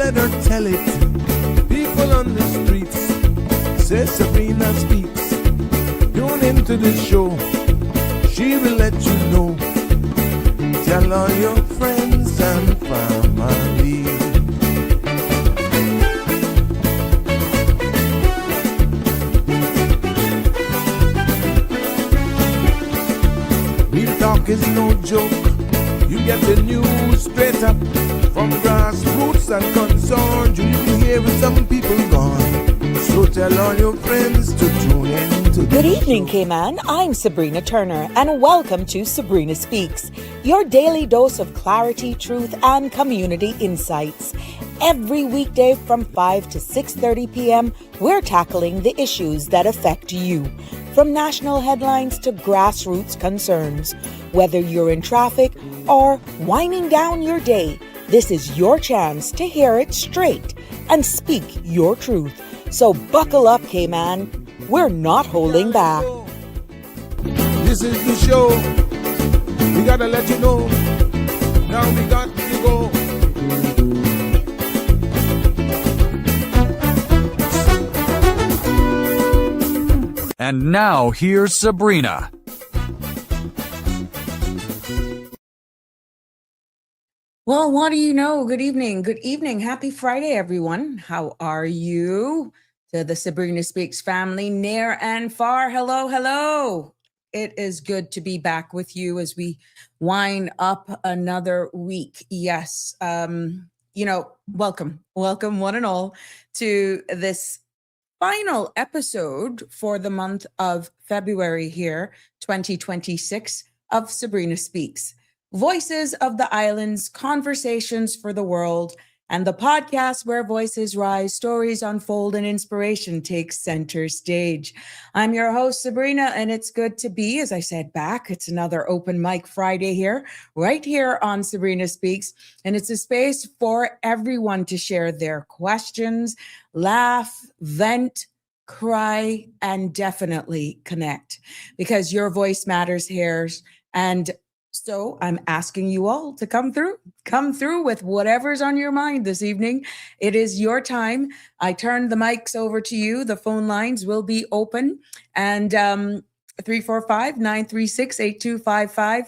let her tell it. People on the streets say Sabrina speaks. Tune into the show, she will let you know. Tell all your friends and family. Real talk is no joke. You get the news straight up from grassroots and concerns. You can hear with some people gone. So tell all your friends to tune in to the Good evening, show. Cayman. I'm Sabrina Turner, and welcome to Sabrina Speaks, your daily dose of clarity, truth, and community insights. Every weekday from 5 to 6:30 p.m., we're tackling the issues that affect you, from national headlines to grassroots concerns. Whether you're in traffic or winding down your day, this is your chance to hear it straight and speak your truth. So buckle up, Cayman. We're not holding back. This is the show. We gotta let you know. Now we got to go. And now here's Sabrina. Well, what do you know? Good evening. Good evening. Happy Friday, everyone. How are you? To the Sabrina Speaks family, near and far. Hello, hello. It is good to be back with you as we wind up another week. Yes. Welcome one and all to this final episode for the month of February here, 2026 of Sabrina Speaks. Voices of the Islands, conversations for the world, and the podcast where voices rise, stories unfold, and inspiration takes center stage. I'm your host, Sabrina, and it's good to be, as I said, back. It's another open mic Friday here, right here on Sabrina Speaks, and it's a space for everyone to share their questions, laugh, vent, cry, and definitely connect, because your voice matters here. And so I'm asking you all to come through with whatever's on your mind this evening. It is your time. I turn the mics over to you. The phone lines will be open, and 345-936-8255.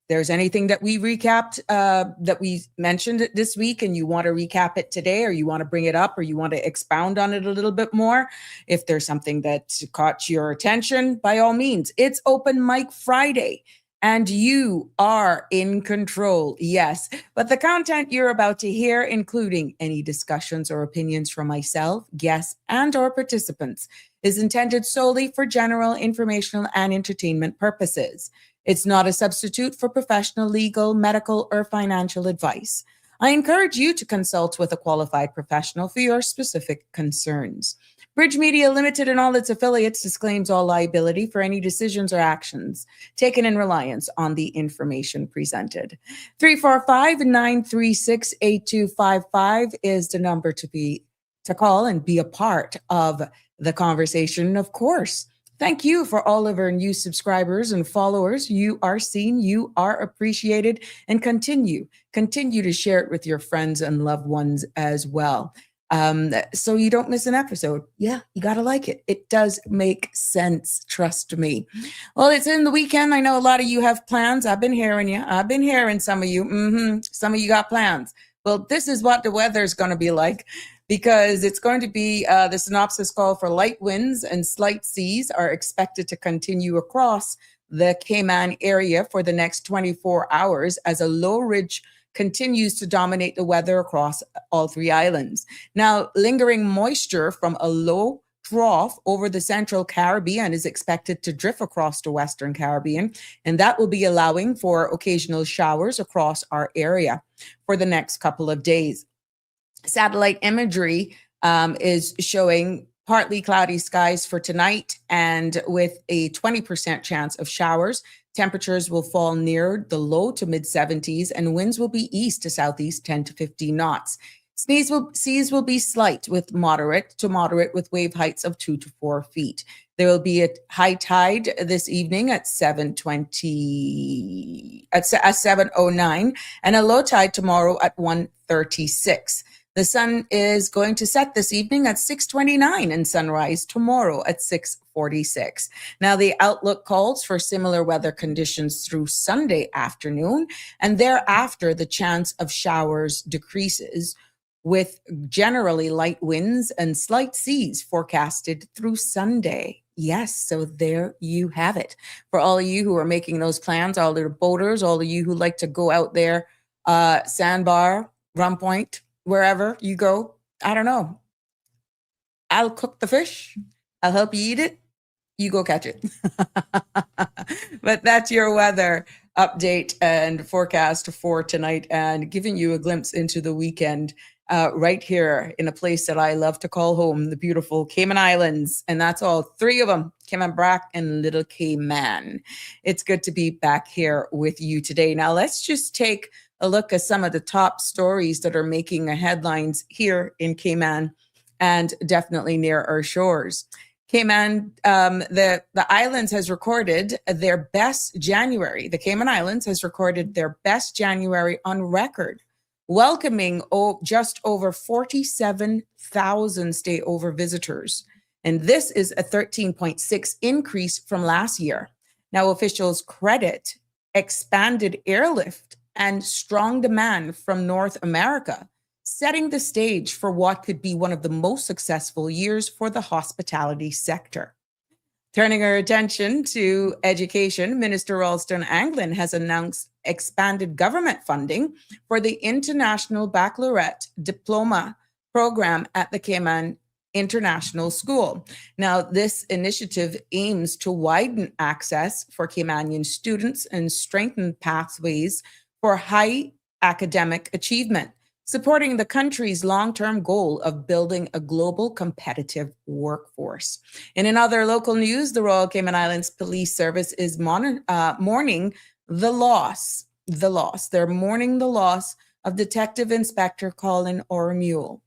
There's anything that we recapped, that we mentioned this week, and you want to recap it today, or you want to bring it up, or you want to expound on it a little bit more. If there's something that caught your attention, by all means, it's Open Mic Friday. And you are in control, yes. But the content you're about to hear, including any discussions or opinions from myself, guests, and or participants, is intended solely for general informational and entertainment purposes. It's not a substitute for professional, legal, medical, or financial advice. I encourage you to consult with a qualified professional for your specific concerns. Bridge Media Limited and all its affiliates disclaims all liability for any decisions or actions taken in reliance on the information presented. 345-936-8255 is the number to call and be a part of the conversation. Of course, thank you for all of our new subscribers and followers. You are seen, you are appreciated, and continue to share it with your friends and loved ones as well. So you don't miss an episode. Yeah, you got to like it. It does make sense. Trust me. Well, it's in the weekend. I know a lot of you have plans. I've been hearing you. I've been hearing some of you. Some of you got plans. Well, this is what the weather is going to be like, because it's going to be, the synopsis call for light winds and slight seas are expected to continue across the Cayman area for the next 24 hours as a low ridge continues to dominate the weather across all three islands. Now, lingering moisture from a low trough over the central Caribbean is expected to drift across the Western Caribbean, and that will be allowing for occasional showers across our area for the next couple of days. Satellite imagery is showing partly cloudy skies for tonight, and with a 20% chance of showers. Temperatures will fall near the low to mid 70s, and winds will be east to southeast 10 to 15 knots. Seas will be slight with moderate with wave heights of 2 to 4 feet. There will be a high tide this evening at 7:09, and a low tide tomorrow at 1:36. The sun is going to set this evening at 6:29 and sunrise tomorrow at 6:46. Now, the outlook calls for similar weather conditions through Sunday afternoon, and thereafter the chance of showers decreases, with generally light winds and slight seas forecasted through Sunday. Yes, so there you have it. For all of you who are making those plans, all the boaters, all of you who like to go out there, Sandbar, Rum Point, wherever you go, I don't know. I'll cook the fish. I'll help you eat it. You go catch it. But that's your weather update and forecast for tonight, and giving you a glimpse into the weekend right here in a place that I love to call home, the beautiful Cayman Islands. And that's all three of them, Cayman Brac and Little Cayman. It's good to be back here with you today. Now, let's just take a look at some of the top stories that are making the headlines here in Cayman and definitely near our shores. Cayman, the islands has recorded their best January. The Cayman Islands has recorded their best January on record, welcoming just over 47,000 stay-over visitors. And this is a 13.6 increase from last year. Now, officials credit expanded airlift and strong demand from North America, setting the stage for what could be one of the most successful years for the hospitality sector. Turning our attention to education, Minister Ralston Anglin has announced expanded government funding for the International Baccalaureate Diploma program at the Cayman International School. Now, this initiative aims to widen access for Caymanian students and strengthen pathways for high academic achievement, supporting the country's long-term goal of building a global competitive workforce. And in other local news, the Royal Cayman Islands Police Service is mourning the loss. They're mourning the loss of Detective Inspector Colin Ormule,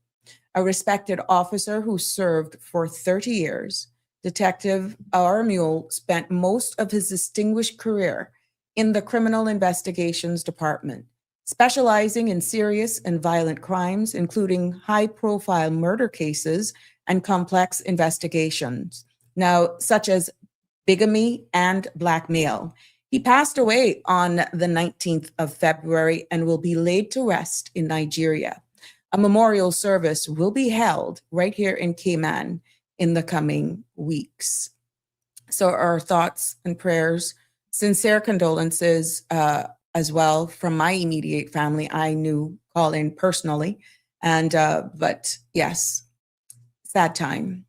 a respected officer who served for 30 years. Detective Ormule spent most of his distinguished career in the Criminal Investigations Department, specializing in serious and violent crimes, including high-profile murder cases and complex investigations, now such as bigamy and blackmail. He passed away on the 19th of February and will be laid to rest in Nigeria. A memorial service will be held right here in Cayman in the coming weeks. So our thoughts and prayers, sincere condolences as well from my immediate family. I knew Colin personally, and but yes, sad time.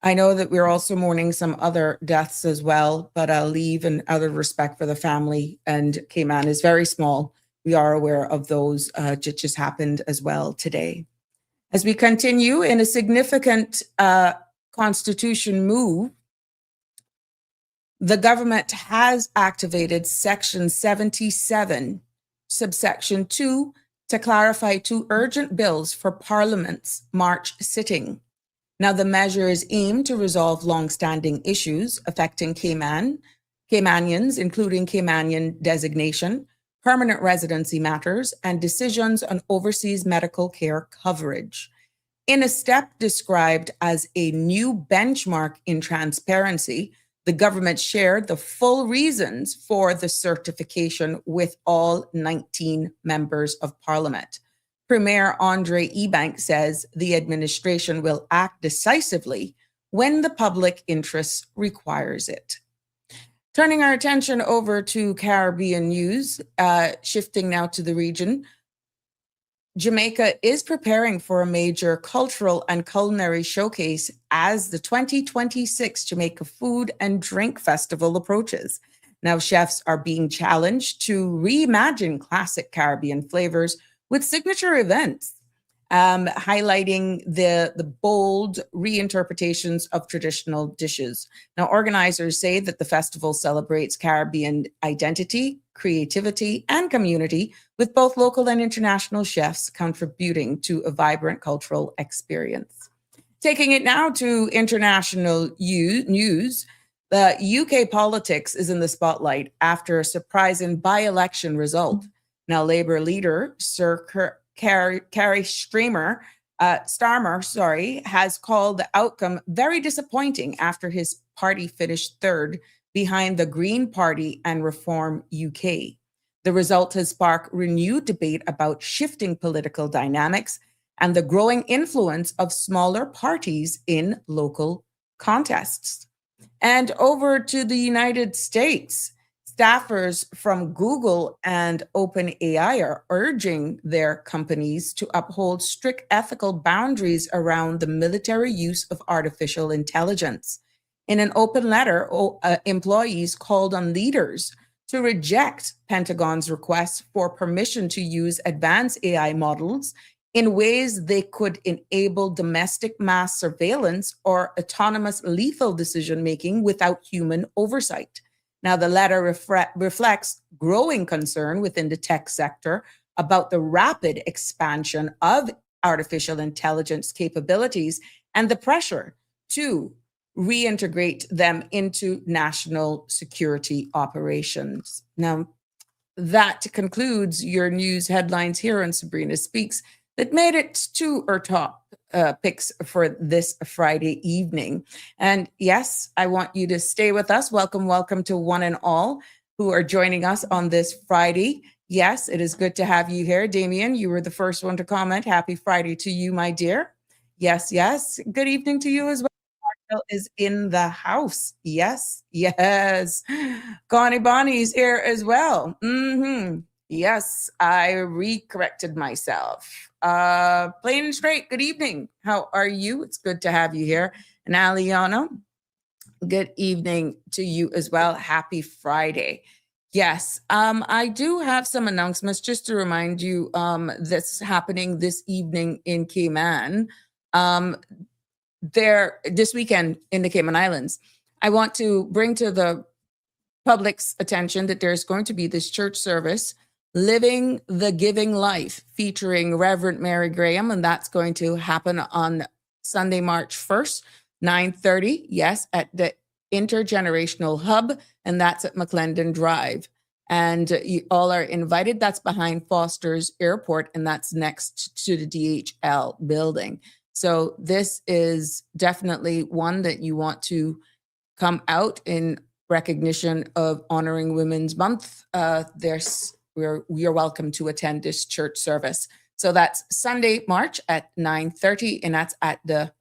I know that we're also mourning some other deaths as well, but I'll leave and out of respect for the family, and Cayman is very small. We are aware of those that just happened as well today. As we continue in a significant constitution move, the government has activated Section 77, subsection 2, to clarify 2 urgent bills for Parliament's March sitting. Now, the measure is aimed to resolve long-standing issues affecting Caymanians, including Caymanian designation, permanent residency matters, and decisions on overseas medical care coverage. In a step described as a new benchmark in transparency, the government shared the full reasons for the certification with all 19 members of Parliament. Premier Andre Ebank says the administration will act decisively when the public interest requires it. Turning our attention over to Caribbean news, shifting now to the region, Jamaica is preparing for a major cultural and culinary showcase as the 2026 Jamaica Food and Drink Festival approaches. Now, chefs are being challenged to reimagine classic Caribbean flavors with signature events, highlighting the bold reinterpretations of traditional dishes. Now, organizers say that the festival celebrates Caribbean identity, creativity, and community, with both local and international chefs contributing to a vibrant cultural experience. Taking it now to international news, the UK politics is in the spotlight after a surprising by-election result. Now, Labour leader Sir Keir Starmer Starmer, has called the outcome very disappointing after his party finished third behind the Green Party and Reform UK. The result has sparked renewed debate about shifting political dynamics and the growing influence of smaller parties in local contests. And over to the United States, staffers from Google and OpenAI are urging their companies to uphold strict ethical boundaries around the military use of artificial intelligence. In an open letter, employees called on leaders to reject Pentagon's request for permission to use advanced AI models in ways they could enable domestic mass surveillance or autonomous lethal decision making without human oversight. Now, the letter reflects growing concern within the tech sector about the rapid expansion of artificial intelligence capabilities and the pressure to reintegrate them into national security operations. Now, that concludes your news headlines here on Sabrina Speaks that made it to our top picks for this Friday evening. And yes, I want you to stay with us. Welcome to one and all who are joining us on this Friday. Yes, it is good to have you here. Damien, you were the first one to comment. Happy Friday to you, my dear. Yes. Good evening to you as well. Is in the house. Yes. Connie Bonnie's here as well. Yes, I re-corrected myself. Plain and straight, good evening. How are you? It's good to have you here. And Aliana, good evening to you as well. Happy Friday. Yes, I do have some announcements just to remind you that's happening this evening in Cayman. This weekend in the Cayman Islands. I want to bring to the public's attention that there's going to be this church service, Living the Giving Life, featuring Reverend Mary Graham, and that's going to happen on Sunday, March 1st, 9:30, yes, at the Intergenerational Hub, and that's at McClendon Drive. And you all are invited. That's behind Foster's Airport, and that's next to the DHL building. So this is definitely one that you want to come out in recognition of honoring Women's Month. You're welcome to attend this church service. So that's Sunday, March at 9:30, and that's at the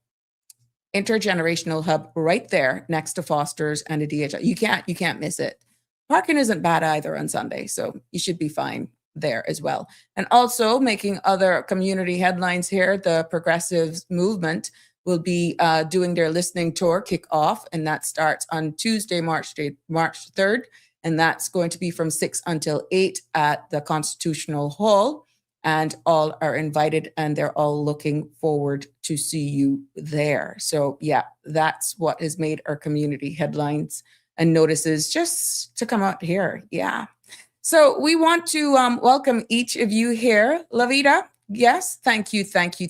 Intergenerational Hub right there next to Foster's and the DHL. You can't miss it. Parking isn't bad either on Sunday, so you should be fine there as well. And also making other community headlines here, the Progressives Movement will be doing their listening tour kickoff, and that starts on Tuesday, March 3rd, and that's going to be from 6 until 8 at the Constitutional Hall, and all are invited, and they're all looking forward to see you there. So yeah, that's what has made our community headlines and notices just to come out here. Yeah. So we want to welcome each of you here. Lavita, yes, thank you. Thank you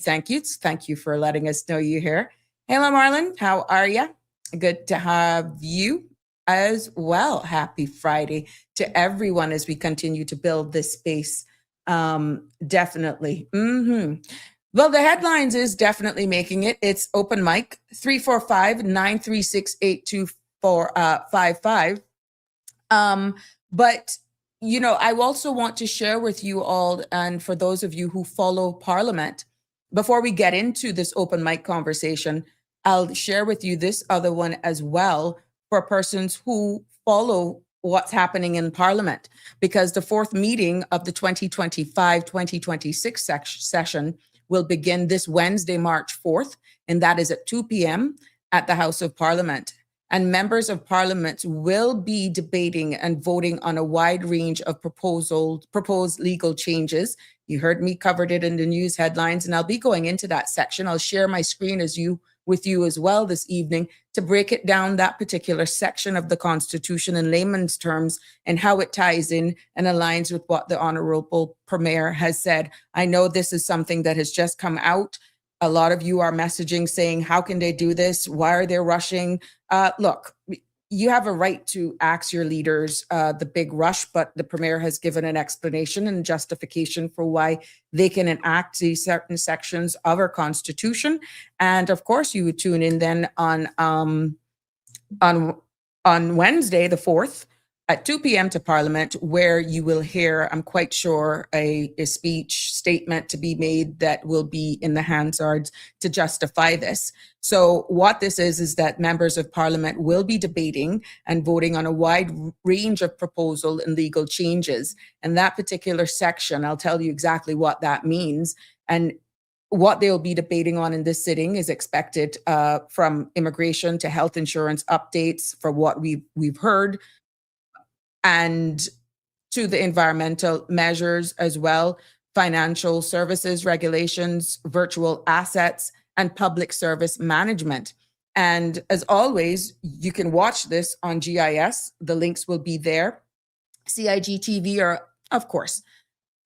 for letting us know you're here. Hello, Marlon, how are you? Good to have you as well. Happy Friday to everyone as we continue to build this space. Definitely. Well, the headlines is definitely making it. It's open mic, 345-936-8255. But you know, I also want to share with you all, and for those of you who follow Parliament, before we get into this open mic conversation, I'll share with you this other one as well for persons who follow what's happening in Parliament, because the fourth meeting of the 2025-2026 session will begin this Wednesday, March 4th, and that is at 2 p.m. at the House of Parliament. And members of Parliament will be debating and voting on a wide range of proposed legal changes. You heard me covered it in the news headlines, and I'll be going into that section. I'll share my screen with you as well this evening to break it down, that particular section of the Constitution in layman's terms and how it ties in and aligns with what the Honorable Premier has said. I know this is something that has just come out. A lot of you are messaging saying, how can they do this? Why are they rushing? Look, you have a right to ask your leaders the big rush, but the premier has given an explanation and justification for why they can enact these certain sections of our constitution. And of course, you would tune in then on Wednesday, the 4th, at 2 p.m. to Parliament, where you will hear, I'm quite sure, a speech statement to be made that will be in the Hansards to justify this. So what this is that members of Parliament will be debating and voting on a wide range of proposal and legal changes. And that particular section, I'll tell you exactly what that means. And what they'll be debating on in this sitting is expected from immigration to health insurance updates, for what we've heard, and to the environmental measures as well, financial services regulations, virtual assets, and public service management. And as always, you can watch this on GIS. The links will be there. CIGTV, or of course,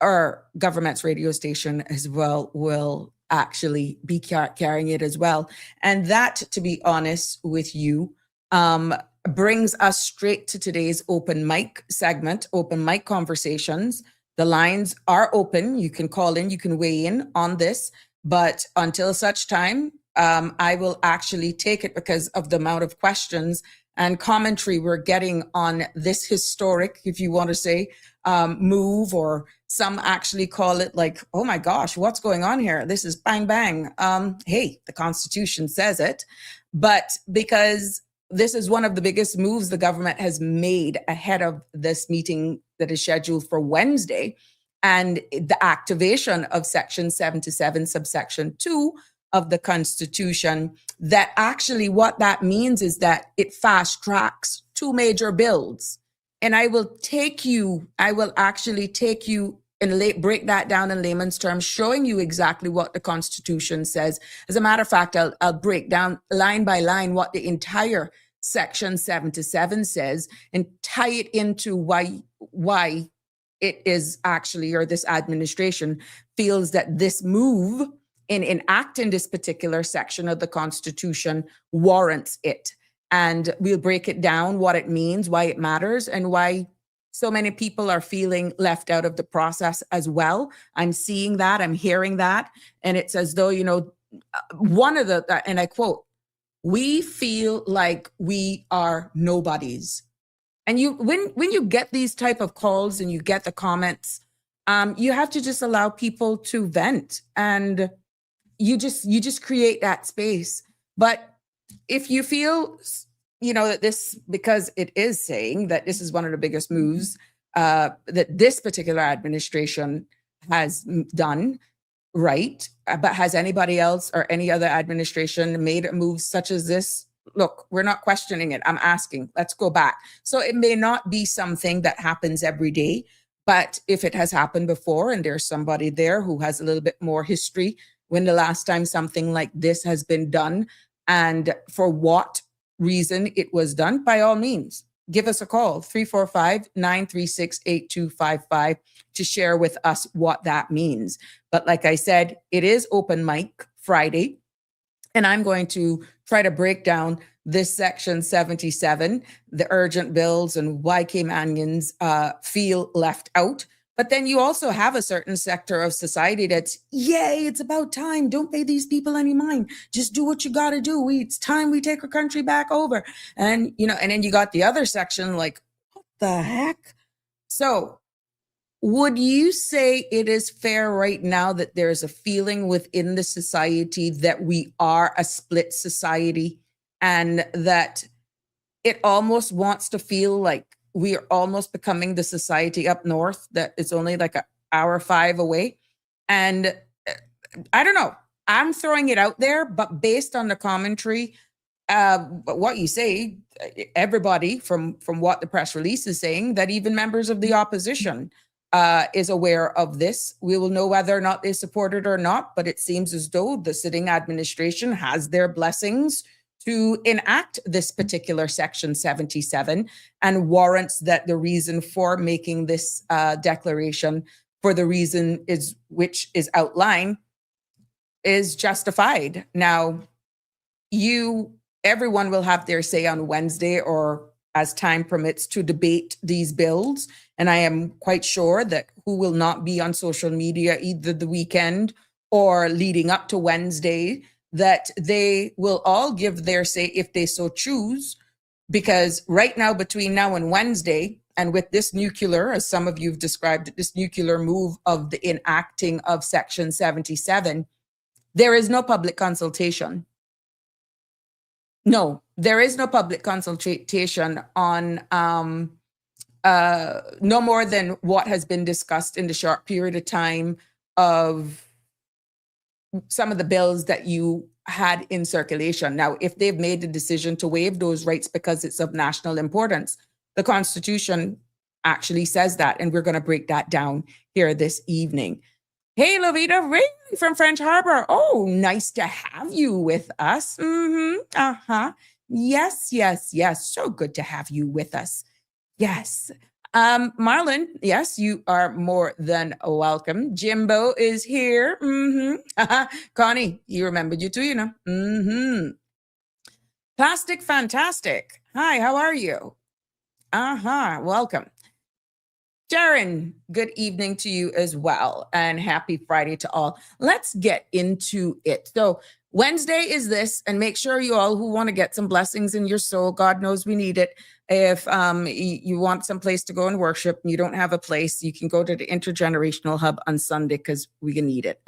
our government's radio station as well, will actually be carrying it as well. And that, to be honest with you, brings us straight to today's open mic segment, open mic conversations. The lines are open. You can call in, you can weigh in on this, but until such time, I will actually take it because of the amount of questions and commentary we're getting on this historic, if you want to say, move, or some actually call it like, oh my gosh, what's going on here? This is bang, bang. Hey, the Constitution says it. But because this is one of the biggest moves the government has made ahead of this meeting that is scheduled for Wednesday, and the activation of Section 77, subsection 2 of the Constitution, that actually what that means is that it fast tracks 2 major bills. And I will actually take you and break that down in layman's terms, showing you exactly what the Constitution says. As a matter of fact, I'll break down line by line what the entire Section 77 says and tie it into why it is actually, or this administration feels that this move in enacting this particular section of the Constitution warrants it. And we'll break it down, what it means, why it matters, and why so many people are feeling left out of the process as well. I'm seeing that, I'm hearing that. And it's as though, one of the, and I quote, "We feel like we are nobodies." And when you get these type of calls and you get the comments, you have to just allow people to vent, and you just create that space. But if you feel, that this, because it is saying that this is one of the biggest moves that this particular administration has done, right? But has anybody else or any other administration made a move such as this? Look, we're not questioning it. I'm asking, let's go back. So it may not be something that happens every day, but if it has happened before and there's somebody there who has a little bit more history, when the last time something like this has been done and for what reason it was done, by all means, give us a call, 345-936-8255, to share with us what that means. But like I said, it is open mic Friday, and I'm going to try to break down this Section 77, the urgent bills, and why Caymanians feel left out. But then you also have a certain sector of society that's, yay, it's about time. Don't pay these people any mind. Just do what you got to do. It's time we take our country back over. And, and then you got the other section like, what the heck? So would you say it is fair right now that there's a feeling within the society that we are a split society, and that it almost wants to feel like we are almost becoming the society up north that is only like an hour 5 away? And I don't know, I'm throwing it out there, but based on the commentary, what you say, everybody from what the press release is saying, that even members of the opposition is aware of this. We will know whether or not they support it or not, but it seems as though the sitting administration has their blessings to enact this particular Section 77 and warrants that the reason for making this declaration, for the reason which is outlined, is justified. Now, everyone will have their say on Wednesday, or as time permits, to debate these bills. And I am quite sure that who will not be on social media either the weekend or leading up to Wednesday, that they will all give their say if they so choose. Because right now, between now and Wednesday, and with this nuclear, as some of you have described it, this nuclear move of the enacting of Section 77, there is no public consultation. No, there is no public consultation on no more than what has been discussed in the short period of time of some of the bills that you had in circulation. Now, if they've made the decision to waive those rights because it's of national importance, the Constitution actually says that, and we're going to break that down here this evening. Hey, Lovita Ray from French Harbor. Oh, nice to have you with us. Yes. So good to have you with us. Yes. Marlon, yes, you are more than welcome. Jimbo is here. Connie, he remembered you too, you know. Plastic Fantastic. Hi, how are you? Welcome. Sharon, good evening to you as well, and happy Friday to all. Let's get into it. So Wednesday is this, and make sure you all who want to get some blessings in your soul, God knows we need it. If you want some place to go and worship and you don't have a place, you can go to the Intergenerational Hub on Sunday because we can need it.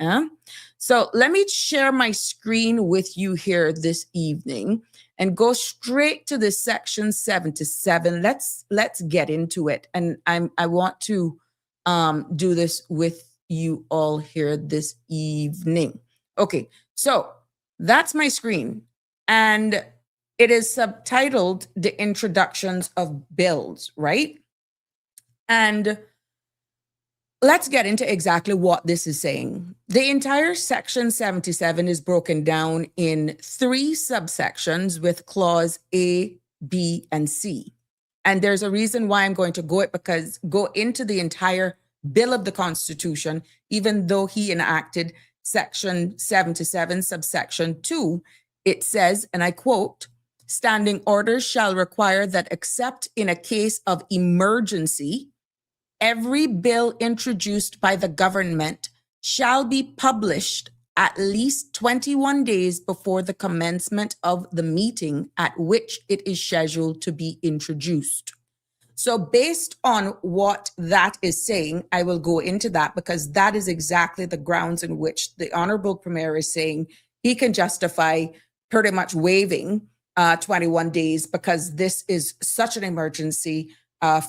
So let me share my screen with you here this evening and go straight to the section 77. Let's get into it. And I want to do this with you all here this evening. Okay, so that's my screen. And it is subtitled The Introductions of Bills, right? And let's get into exactly what this is saying. The entire section 77 is broken down in 3 subsections with clause A, B, and C. And there's a reason why I'm going to go into the entire bill of the Constitution, even though he enacted section 77, subsection 2, it says, and I quote, "Standing orders shall require that except in a case of emergency, every bill introduced by the government shall be published at least 21 days before the commencement of the meeting at which it is scheduled to be introduced." So based on what that is saying, I will go into that because that is exactly the grounds in which the Honorable Premier is saying he can justify pretty much waiving 21 days because this is such an emergency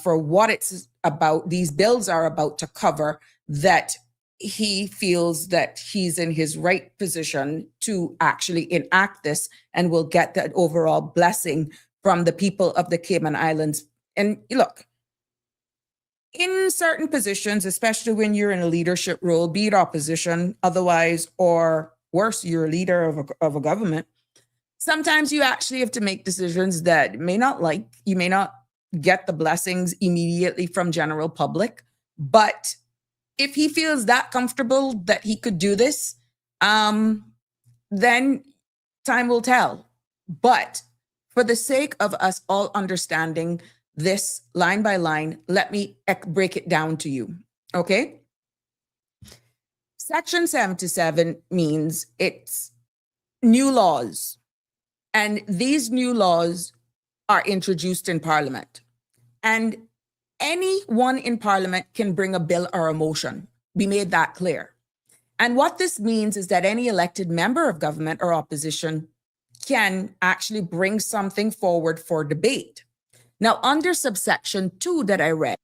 for what it's about, these bills are about to cover, that he feels that he's in his right position to actually enact this and will get that overall blessing from the people of the Cayman Islands. And look, in certain positions, especially when you're in a leadership role, be it opposition, otherwise, or worse, you're a leader of a government, sometimes you actually have to make decisions that may not like, you may not get the blessings immediately from general public. But if he feels that comfortable that he could do this, then time will tell. But for the sake of us all understanding this line by line, let me break it down to you, okay? Section 77 means it's new laws. And these new laws are introduced in Parliament. And anyone in Parliament can bring a bill or a motion. We made that clear. And what this means is that any elected member of government or opposition can actually bring something forward for debate. Now, under subsection 2 that I read,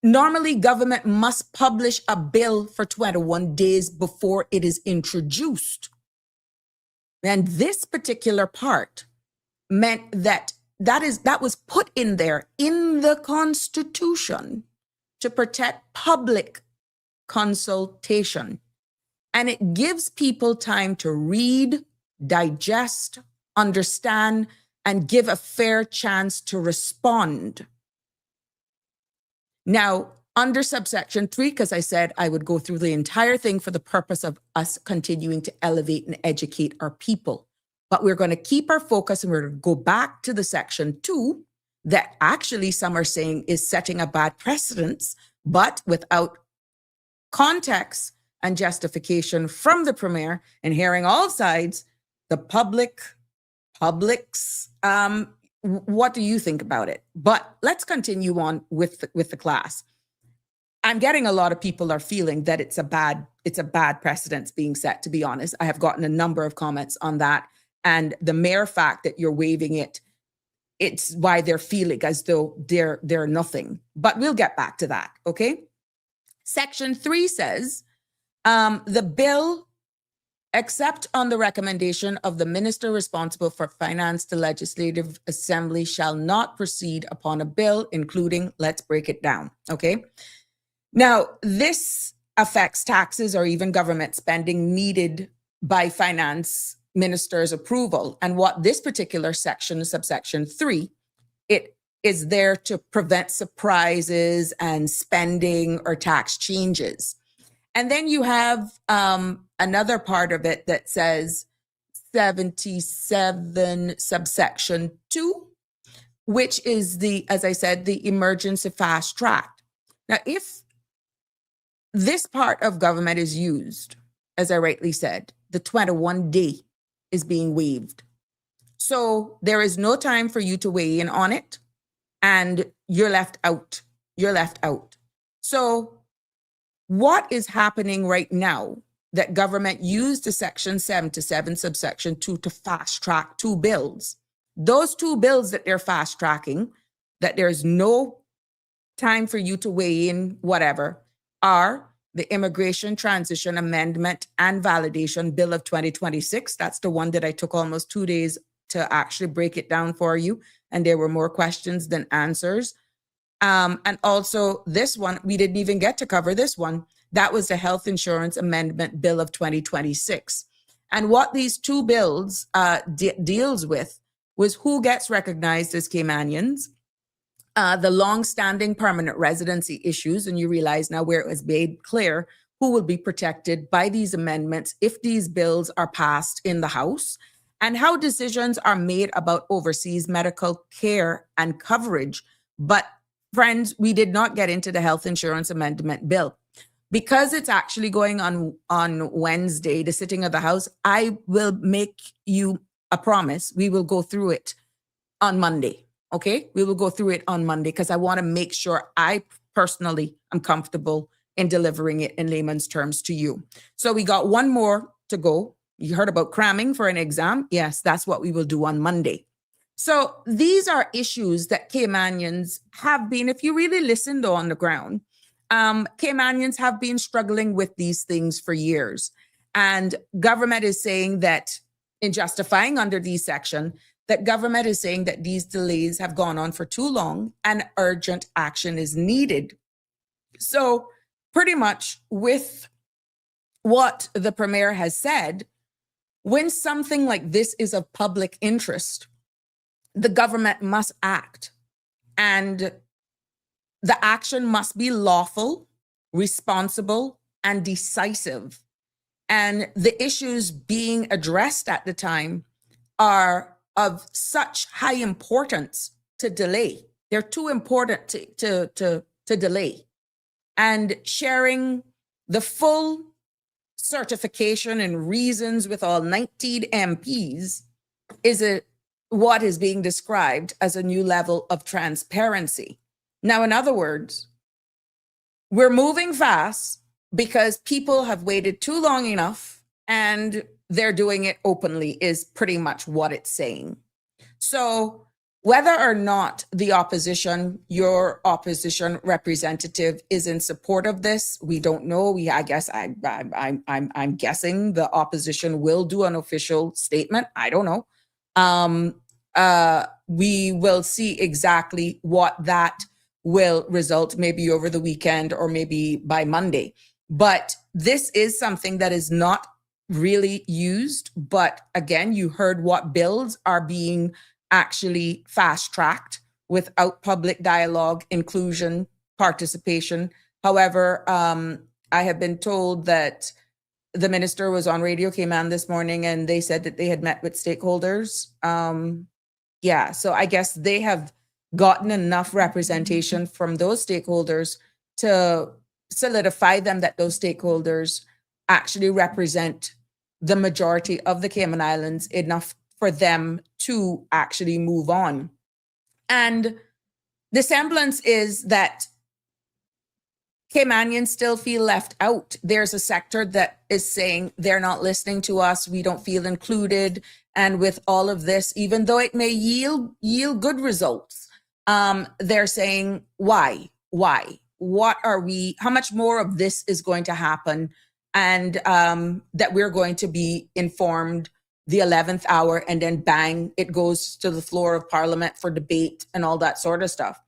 normally government must publish a bill for 21 days before it is introduced. And this particular part meant that that was put in there in the Constitution to protect public consultation. And it gives people time to read, digest, understand, and give a fair chance to respond. Now, under subsection 3, because I said I would go through the entire thing for the purpose of us continuing to elevate and educate our people. But we're going to keep our focus and we're going to go back to the section 2 that actually some are saying is setting a bad precedence, but without context and justification from the premier and hearing all sides, the public's, what do you think about it? But let's continue on with the class. I'm getting a lot of people are feeling that it's a bad precedence being set, to be honest. I have gotten a number of comments on that. And the mere fact that you're waiving it, it's why they're feeling as though they're nothing. But we'll get back to that, okay? Section 3 says, the bill, except on the recommendation of the minister responsible for finance, the legislative assembly shall not proceed upon a bill, including, let's break it down, okay? Now, this affects taxes or even government spending needed by finance minister's approval. And what this particular section, subsection 3, it is there to prevent surprises and spending or tax changes. And then you have another part of it that says 77 subsection 2, which is as I said, the emergency fast track. Now, if this part of government is used, as I rightly said, the 21-day is being waived. So there is no time for you to weigh in on it, and you're left out. You're left out. So what is happening right now that government used the section 77 subsection 2 to fast track 2 bills? Those 2 bills that they're fast tracking, that there's no time for you to weigh in, whatever, are the Immigration Transition Amendment and Validation Bill of 2026. That's the one that I took almost 2 days to actually break it down for you. And there were more questions than answers. And also this one, we didn't even get to cover this one. That was the Health Insurance Amendment Bill of 2026. And what these 2 bills deals with was who gets recognized as Caymanians, the long-standing permanent residency issues, and you realize now where it was made clear who will be protected by these amendments if these bills are passed in the House, and how decisions are made about overseas medical care and coverage. But friends, we did not get into the Health Insurance Amendment Bill. Because it's actually going on Wednesday, the sitting of the House, I will make you a promise. We will go through it on Monday. Okay, we will go through it on Monday because I want to make sure I personally am comfortable in delivering it in layman's terms to you. So we got one more to go. You heard about cramming for an exam. Yes, that's what we will do on Monday. So these are issues that Caymanians have been, if you really listened on the ground, Caymanians have been struggling with these things for years. And government is saying that in justifying under these section, that government is saying that these delays have gone on for too long and urgent action is needed. So pretty much with what the premier has said, when something like this is of public interest, the government must act. And the action must be lawful, responsible, and decisive. And the issues being addressed at the time are of such high importance to delay. They're too important to delay. And sharing the full certification and reasons with all 19 MPs is what is being described as a new level of transparency. Now, in other words, we're moving fast because people have waited too long enough and they're doing it openly is pretty much what it's saying. So whether or not the opposition, your opposition representative is in support of this, we don't know. I'm guessing the opposition will do an official statement. I don't know. We will see exactly what that will result, maybe over the weekend or maybe by Monday. But this is something that is not really used. But again, you heard what bills are being actually fast-tracked without public dialogue, inclusion, participation. However, I have been told that the minister was on Radio Cayman this morning, and they said that they had met with stakeholders. Yeah, so I guess they have gotten enough representation from those stakeholders to solidify them that those stakeholders actually represent the majority of the Cayman Islands enough for them to actually move on. And the semblance is that Caymanians still feel left out. There's a sector that is saying they're not listening to us, we don't feel included. And with all of this, even though it may yield good results, they're saying, why? What are we, how much more of this is going to happen? And that we're going to be informed the 11th hour, and then bang, it goes to the floor of Parliament for debate and all that sort of stuff.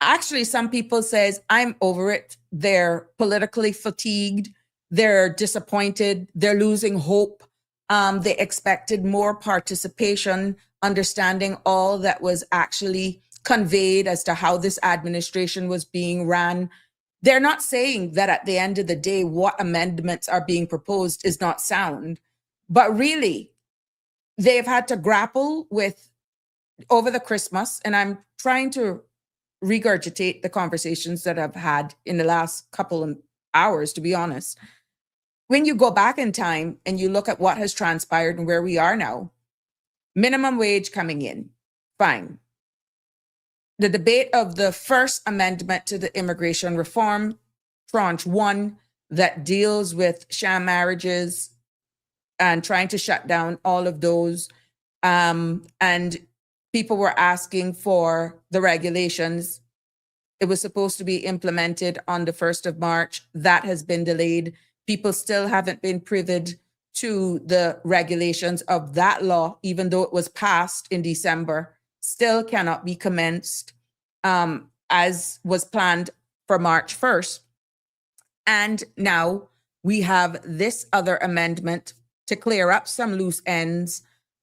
Actually, some people says, I'm over it. They're politically fatigued. They're disappointed. They're losing hope. They expected more participation, understanding all that was actually conveyed as to how this administration was being ran. They're not saying that at the end of the day, what amendments are being proposed is not sound, but really, they've had to grapple with over the Christmas, and I'm trying to regurgitate the conversations that I've had in the last couple of hours, to be honest. When you go back in time and you look at what has transpired and where we are now, minimum wage coming in, fine. The debate of the first amendment to the immigration reform, tranche 1, that deals with sham marriages and trying to shut down all of those. And people were asking for the regulations. It was supposed to be implemented on the 1st of March. That has been delayed. People still haven't been privy to the regulations of that law, even though it was passed in December, still cannot be commenced as was planned for March 1st. And now we have this other amendment to clear up some loose ends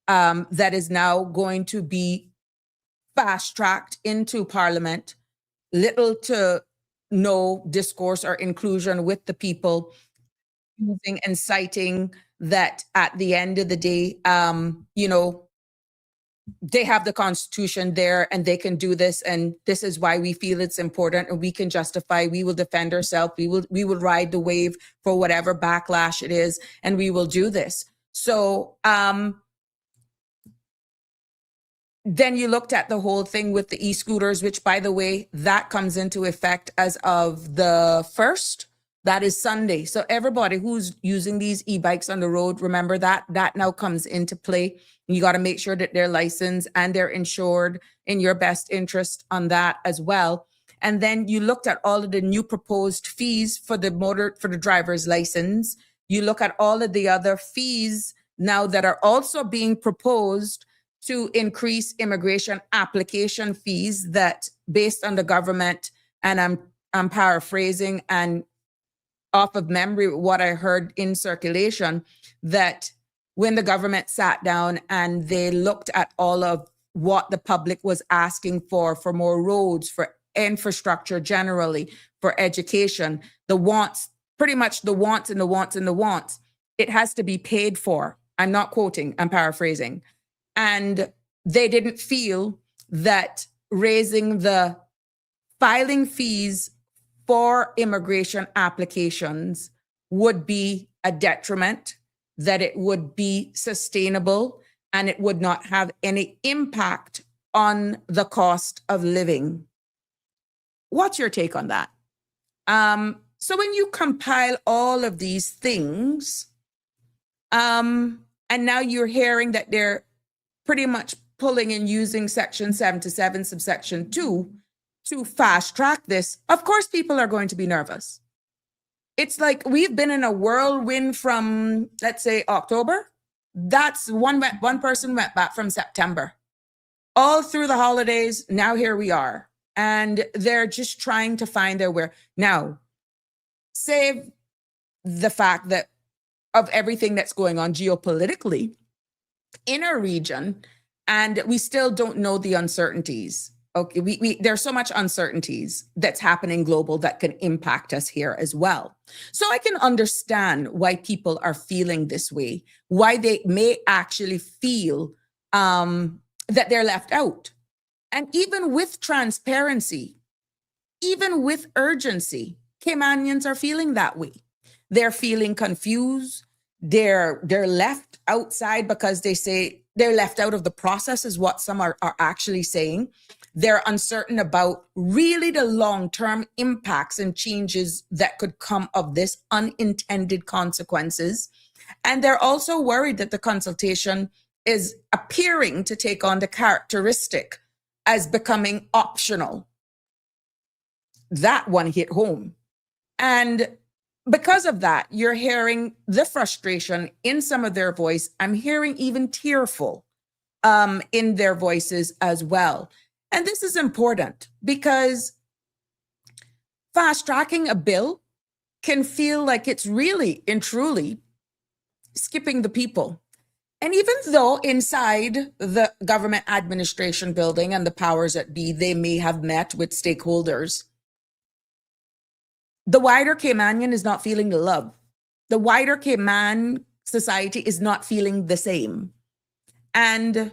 that is now going to be fast-tracked into Parliament. Little to no discourse or inclusion with the people, using and citing that at the end of the day, they have the Constitution there and they can do this, and this is why we feel it's important, and we can justify, we will defend ourselves, we will ride the wave for whatever backlash it is, and we will do this. So then you looked at the whole thing with the e-scooters, which, by the way, that comes into effect as of the 1st. That is Sunday. So everybody who's using these e-bikes on the road, remember that now comes into play. You got to make sure that they're licensed and they're insured in your best interest on that as well. And then you looked at all of the new proposed fees for the driver's license. You look at all of the other fees now that are also being proposed to increase immigration application fees, that based on the government, and I'm paraphrasing and off of memory what I heard in circulation, that when the government sat down and they looked at all of what the public was asking for more roads, for infrastructure generally, for education, the wants, pretty much the wants and the wants and the wants, it has to be paid for. I'm not quoting, I'm paraphrasing. And they didn't feel that raising the filing fees for immigration applications would be a detriment, that it would be sustainable, and it would not have any impact on the cost of living. What's your take on that? So when you compile all of these things, and now you're hearing that they're pretty much pulling and using Section 77, subsection 2 to fast track this, of course, people are going to be nervous. It's like we've been in a whirlwind from, let's say, October. That's one person went back from September. All through the holidays, now here we are. And they're just trying to find their way. Now, save the fact that of everything that's going on geopolitically in our region, and we still don't know the uncertainties. Okay, there's so much uncertainties that's happening global that can impact us here as well. So I can understand why people are feeling this way, why they may actually feel that they're left out. And even with transparency, even with urgency, Caymanians are feeling that way. They're feeling confused. They're left outside because they say they're left out of the process, is what some are actually saying. They're uncertain about really the long-term impacts and changes that could come of this, unintended consequences. And they're also worried that the consultation is appearing to take on the characteristic as becoming optional. That one hit home. And because of that, you're hearing the frustration in some of their voice. I'm hearing even tearful in their voices as well. And this is important because fast tracking a bill can feel like it's really and truly skipping the people. And even though inside the government administration building and the powers that be, they may have met with stakeholders, the wider Caymanian is not feeling the love. The wider Cayman society is not feeling the same. And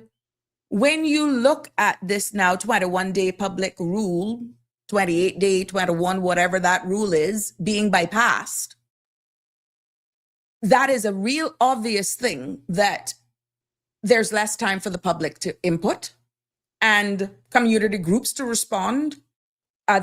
when you look at this now, 21-day public rule, 28-day, 21, whatever that rule is, being bypassed, that is a real obvious thing that there's less time for the public to input and community groups to respond.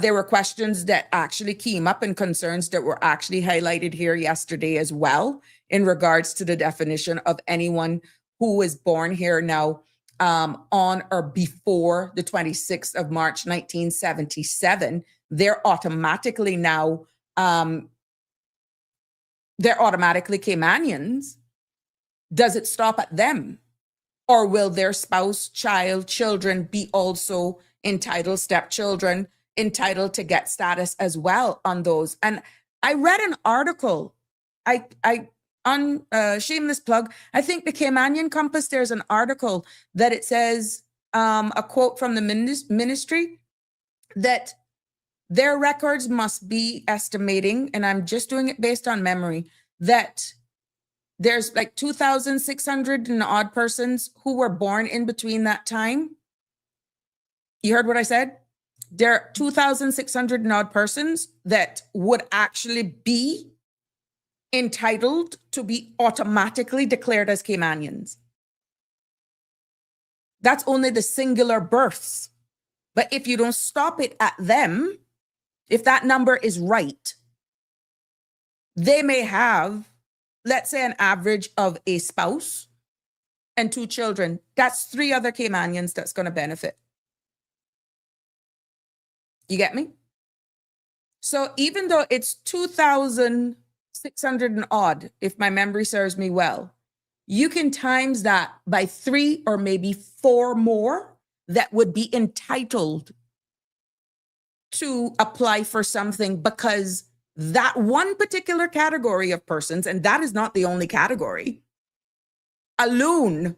There were questions that actually came up and concerns that were actually highlighted here yesterday as well in regards to the definition of anyone who was born here now on or before the 26th of March, 1977. They're automatically now, they're automatically Caymanians. Does it stop at them? Or will their spouse, child, children be also entitled, stepchildren, entitled to get status as well on those? And I read an article, on shameless plug, I think the Caymanian Compass, there's an article that it says, a quote from the ministry, that their records must be estimating, and I'm just doing it based on memory, that there's like 2,600 and odd persons who were born in between that time. You heard what I said? There are 2,600 and odd persons that would actually be entitled to be automatically declared as Caymanians. That's only the singular births. But if you don't stop it at them, if that number is right, they may have, let's say, an average of a spouse and 2 children. That's 3 other Caymanians that's going to benefit. You get me? So even though it's 2,600 and odd, if my memory serves me well, you can times that by 3 or maybe 4 more that would be entitled to apply for something, because that one particular category of persons, and that is not the only category, alone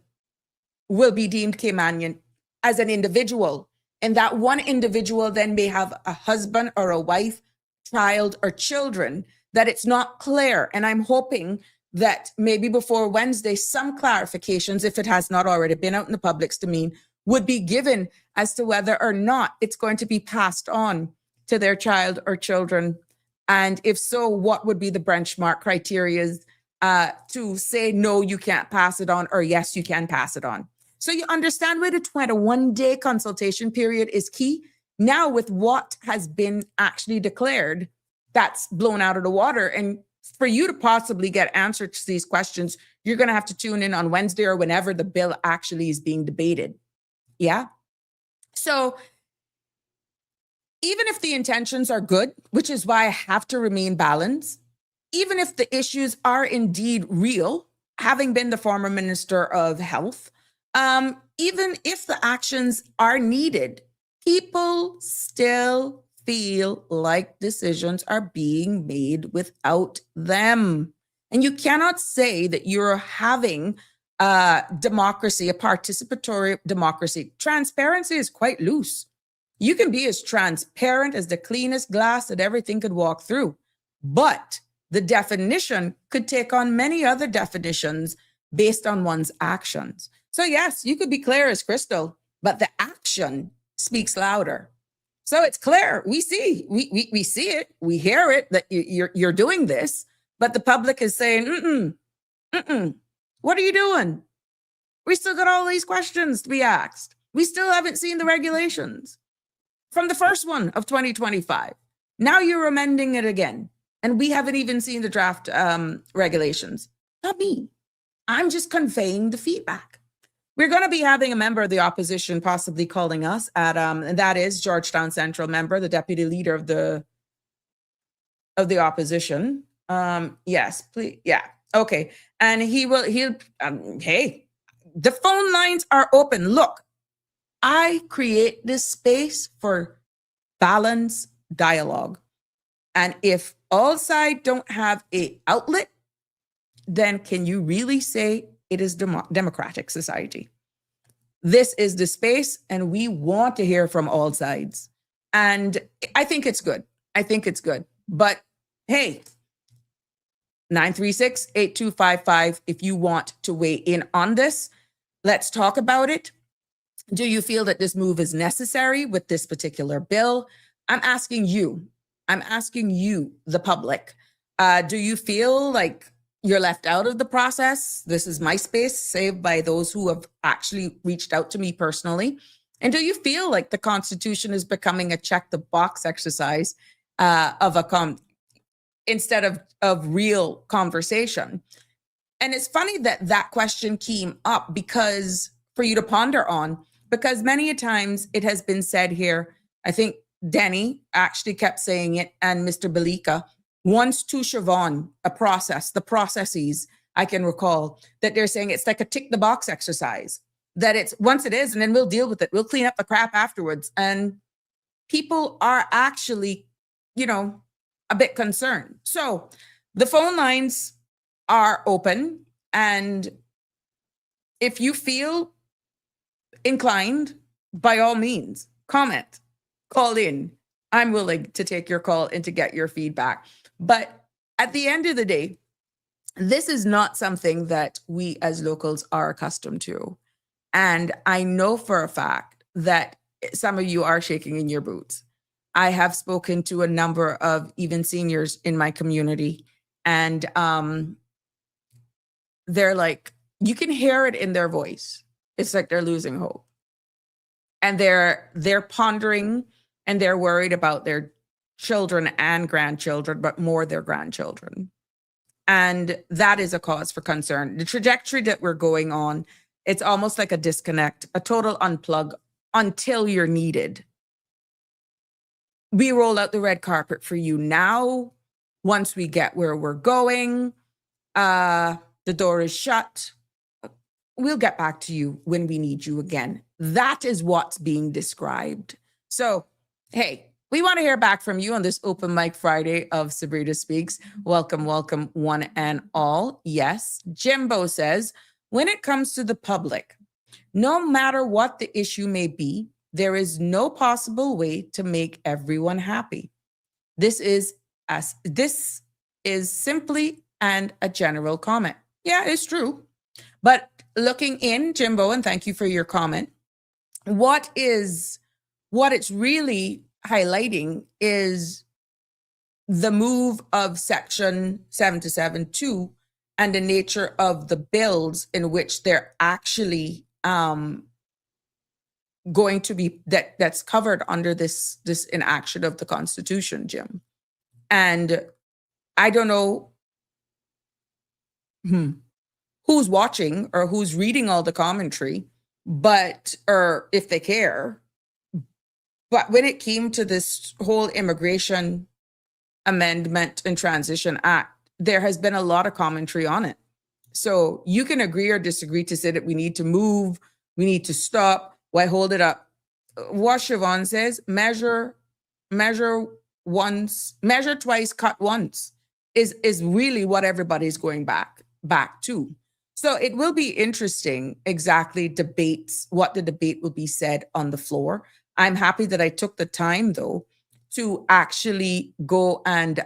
will be deemed Caymanian as an individual. And that one individual then may have a husband or a wife, child or children, that it's not clear. And I'm hoping that maybe before Wednesday, some clarifications, if it has not already been out in the public's domain, would be given as to whether or not it's going to be passed on to their child or children. And if so, what would be the benchmark criteria to say, no, you can't pass it on, or yes, you can pass it on. So you understand where the 21-day consultation period is key. Now with what has been actually declared, that's blown out of the water. And for you to possibly get answers to these questions, you're going to have to tune in on Wednesday or whenever the bill actually is being debated. Yeah. So even if the intentions are good, which is why I have to remain balanced, even if the issues are indeed real, having been the former Minister of Health, even if the actions are needed, people still feel like decisions are being made without them. And you cannot say that you're having democracy, a participatory democracy. Transparency is quite loose. You can be as transparent as the cleanest glass that everything could walk through, but the definition could take on many other definitions based on one's actions. So yes, you could be clear as crystal, but the action speaks louder. So it's clear. We see it, we hear it that you're doing this, but the public is saying, what are you doing? We still got all these questions to be asked. We still haven't seen the regulations from the first one of 2025. Now you're amending it again. And we haven't even seen the draft regulations. Not me. I'm just conveying the feedback. We're going to be having a member of the opposition possibly calling us at, and that is Georgetown Central member, the deputy leader of the opposition. Yes, please. Yeah. Okay. And he'll, hey, the phone lines are open. Look, I create this space for balanced dialogue. And if all sides don't have an outlet, then can you really say it is democratic society? This is the space, and we want to hear from all sides. And I think it's good. I think it's good. But hey, 936-8255, if you want to weigh in on this, let's talk about it. Do you feel that this move is necessary with this particular bill? I'm asking you, the public. Do you feel like you're left out of the process? This is my space, saved by those who have actually reached out to me personally. And do you feel like the Constitution is becoming a check the box exercise instead of real conversation? And it's funny that that question came up because for you to ponder on, because many a times it has been said here, I think Denny actually kept saying it, and Mr. Belika, once to Siobhan, the processes, I can recall that they're saying it's like a tick the box exercise, that it's once it is, and then we'll deal with it. We'll clean up the crap afterwards. And people are actually, a bit concerned. So the phone lines are open. And if you feel inclined, by all means, comment, call in. I'm willing to take your call and to get your feedback. But at the end of the day, this is not something that we as locals are accustomed to. And I know for a fact that some of you are shaking in your boots. I have spoken to a number of even seniors in my community, and they're like, you can hear it in their voice. It's like they're losing hope. And they're pondering, and they're worried about their children and grandchildren, but more their grandchildren. And that is a cause for concern. The trajectory that we're going on, it's almost like a disconnect, a total unplug until you're needed. We roll out the red carpet for you now. Once we get where we're going, the door is shut. We'll get back to you when we need you again. That is what's being described. So, hey, we want to hear back from you on this Open Mic Friday of Sabrina Speaks. Welcome, welcome, one and all. Yes, Jimbo says, when it comes to the public, no matter what the issue may be, there is no possible way to make everyone happy. This is simply and a general comment. Yeah, it's true. But looking in, Jimbo, and thank you for your comment, what it's really highlighting is the move of Section 727(2) and the nature of the bills in which they're actually going to be that's covered under this enaction of the Constitution, Jim. And I don't know who's watching or who's reading all the commentary, or if they care. But when it came to this whole Immigration Amendment and Transition Act, there has been a lot of commentary on it. So you can agree or disagree to say that we need to move, we need to stop. Why hold it up? What Siobhan says, measure twice, cut once is really what everybody's going back to. So it will be interesting, exactly what the debate will be said on the floor. I'm happy that I took the time, though, to actually go and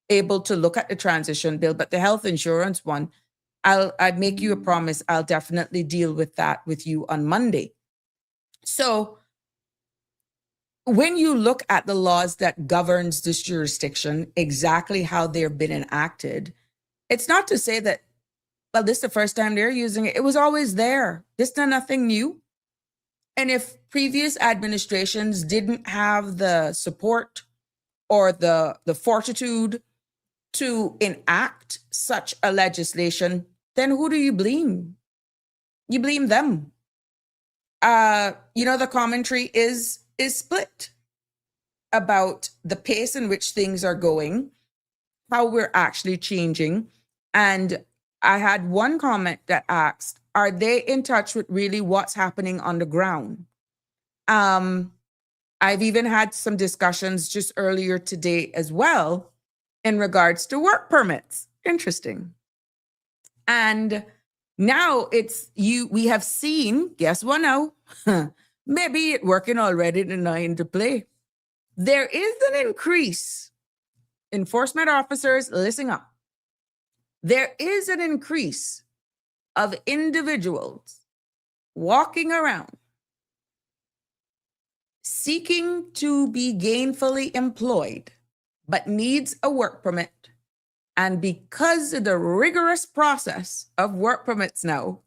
able to look at the transition bill. But the health insurance one, I'd make you a promise. I'll definitely deal with that with you on Monday. So when you look at the laws that governs this jurisdiction, exactly how they've been enacted, it's not to say that, well, this is the first time they're using it. It was always there. This is nothing new. And if previous administrations didn't have the support or the fortitude to enact such a legislation, then who do you blame? You blame them. The commentary is split about the pace in which things are going, how we're actually changing. And I had one comment that asked, are they in touch with really what's happening on the ground? I've even had some discussions just earlier today as well in regards to work permits. Interesting. And now we have seen, guess what now? Maybe it working already and not into play. There is an increase. Enforcement officers, listen up. There is an increase of individuals walking around seeking to be gainfully employed, but needs a work permit. And because of the rigorous process of work permits now,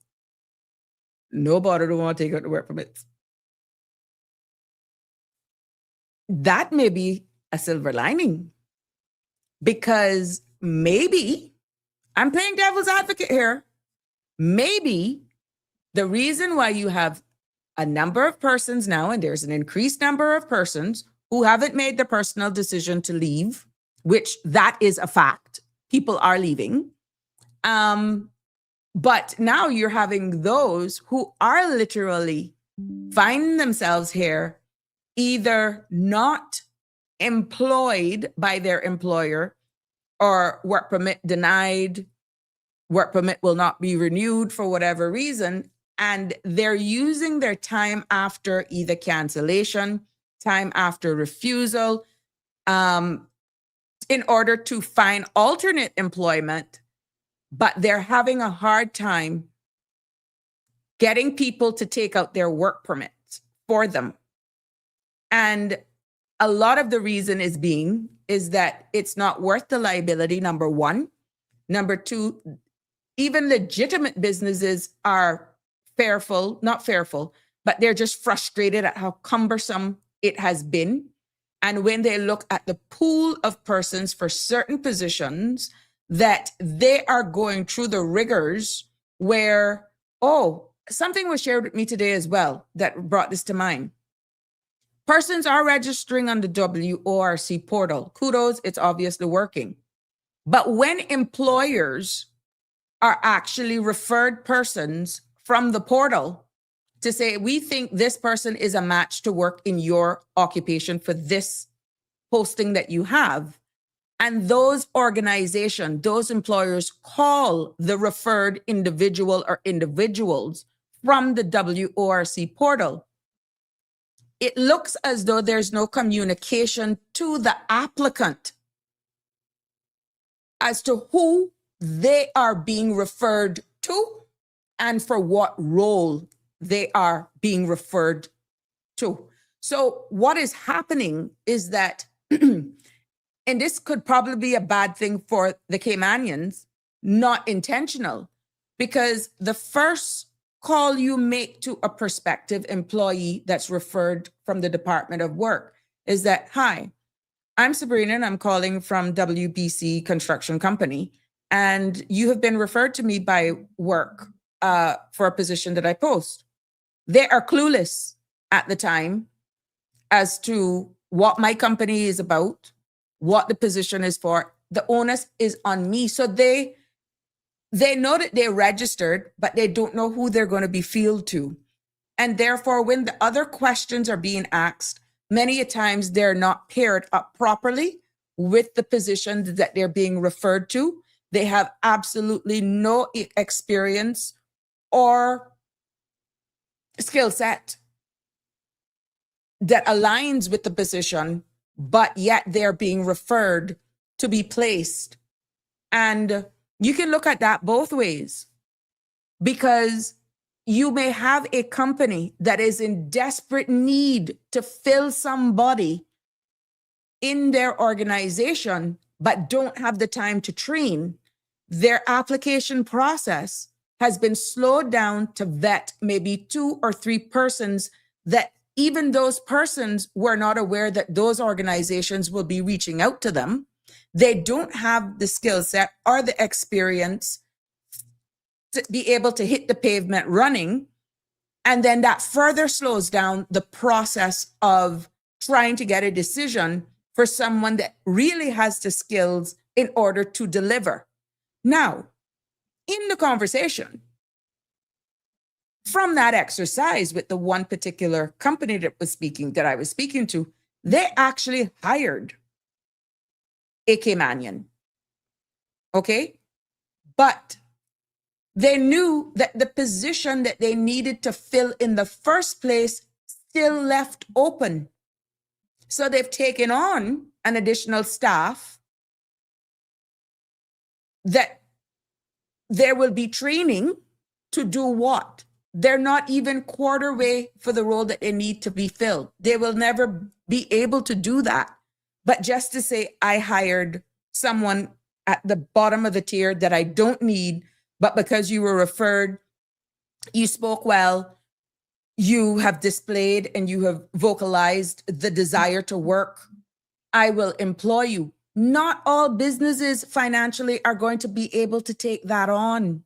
nobody don't want to take out the work permits. That may be a silver lining, because maybe, I'm playing devil's advocate here, maybe the reason why you have a number of persons now, and there's an increased number of persons who haven't made the personal decision to leave, which that is a fact. People are leaving. But now you're having those who are literally finding themselves here, either not employed by their employer or work permit denied, work permit will not be renewed for whatever reason. And they're using their time after either cancellation, time after refusal, in order to find alternate employment, but they're having a hard time getting people to take out their work permits for them. And a lot of the reason is that it's not worth the liability, number one. Number two, even legitimate businesses are not fearful, but they're just frustrated at how cumbersome it has been. And when they look at the pool of persons for certain positions, that they are going through the rigors where, something was shared with me today as well that brought this to mind. Persons are registering on the WORC portal. Kudos, it's obviously working. But when employers are actually referred persons from the portal to say, we think this person is a match to work in your occupation for this posting that you have. And those organizations, those employers call the referred individual or individuals from the WORC portal. It looks as though there's no communication to the applicant as to who they are being referred to and for what role they are being referred to. So what is happening is that, and this could probably be a bad thing for the Caymanians, not intentional, because the first call you make to a prospective employee that's referred from the Department of Work is that, hi, I'm Sabrina and I'm calling from WBC Construction Company, and you have been referred to me by work for a position that I post. They are clueless at the time as to what my company is about, what the position is for. The onus is on me. So they know that they're registered, but they don't know who they're going to be fielded to. And therefore, when the other questions are being asked, many a times they're not paired up properly with the position that they're being referred to. They have absolutely no experience or skill set. that aligns with the position, but yet they're being referred to be placed. And you can look at that both ways, because you may have a company that is in desperate need to fill somebody in their organization, but don't have the time to train. Their application process has been slowed down to vet maybe 2 or 3 persons that even those persons were not aware that those organizations will be reaching out to them. They don't have the skill set or the experience to be able to hit the pavement running. And then that further slows down the process of trying to get a decision for someone that really has the skills in order to deliver. Now, in the conversation, from that exercise with the one particular company that I was speaking to, they actually hired a Caymanian. Okay? But they knew that the position that they needed to fill in the first place still left open. So they've taken on an additional staff that there will be training to do what? They're not even quarter way for the role that they need to be filled. They will never be able to do that. But just to say, I hired someone at the bottom of the tier that I don't need, but because you were referred, you spoke well, you have displayed and you have vocalized the desire to work, I will employ you. Not all businesses financially are going to be able to take that on.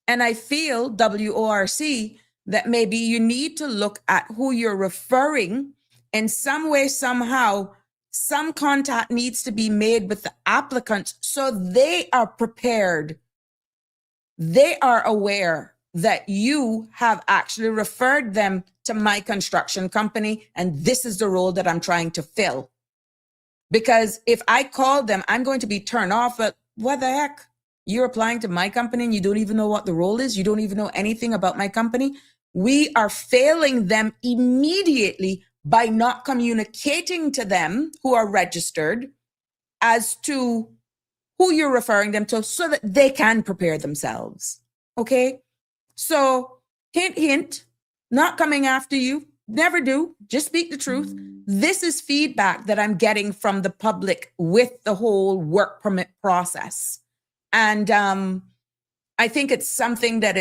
And I feel, WORC, that maybe you need to look at who you're referring in some way, somehow. Some contact needs to be made with the applicants so they are prepared. They are aware that you have actually referred them to my construction company, and this is the role that I'm trying to fill. Because if I call them, I'm going to be turned off. But what the heck? You're applying to my company and you don't even know what the role is. You don't even know anything about my company. We are failing them immediately by not communicating to them who are registered as to who you're referring them to so that they can prepare themselves. Okay? So hint, hint, not coming after you. Never do. Just speak the truth. This is feedback that I'm getting from the public with the whole work permit process. And I think it's something that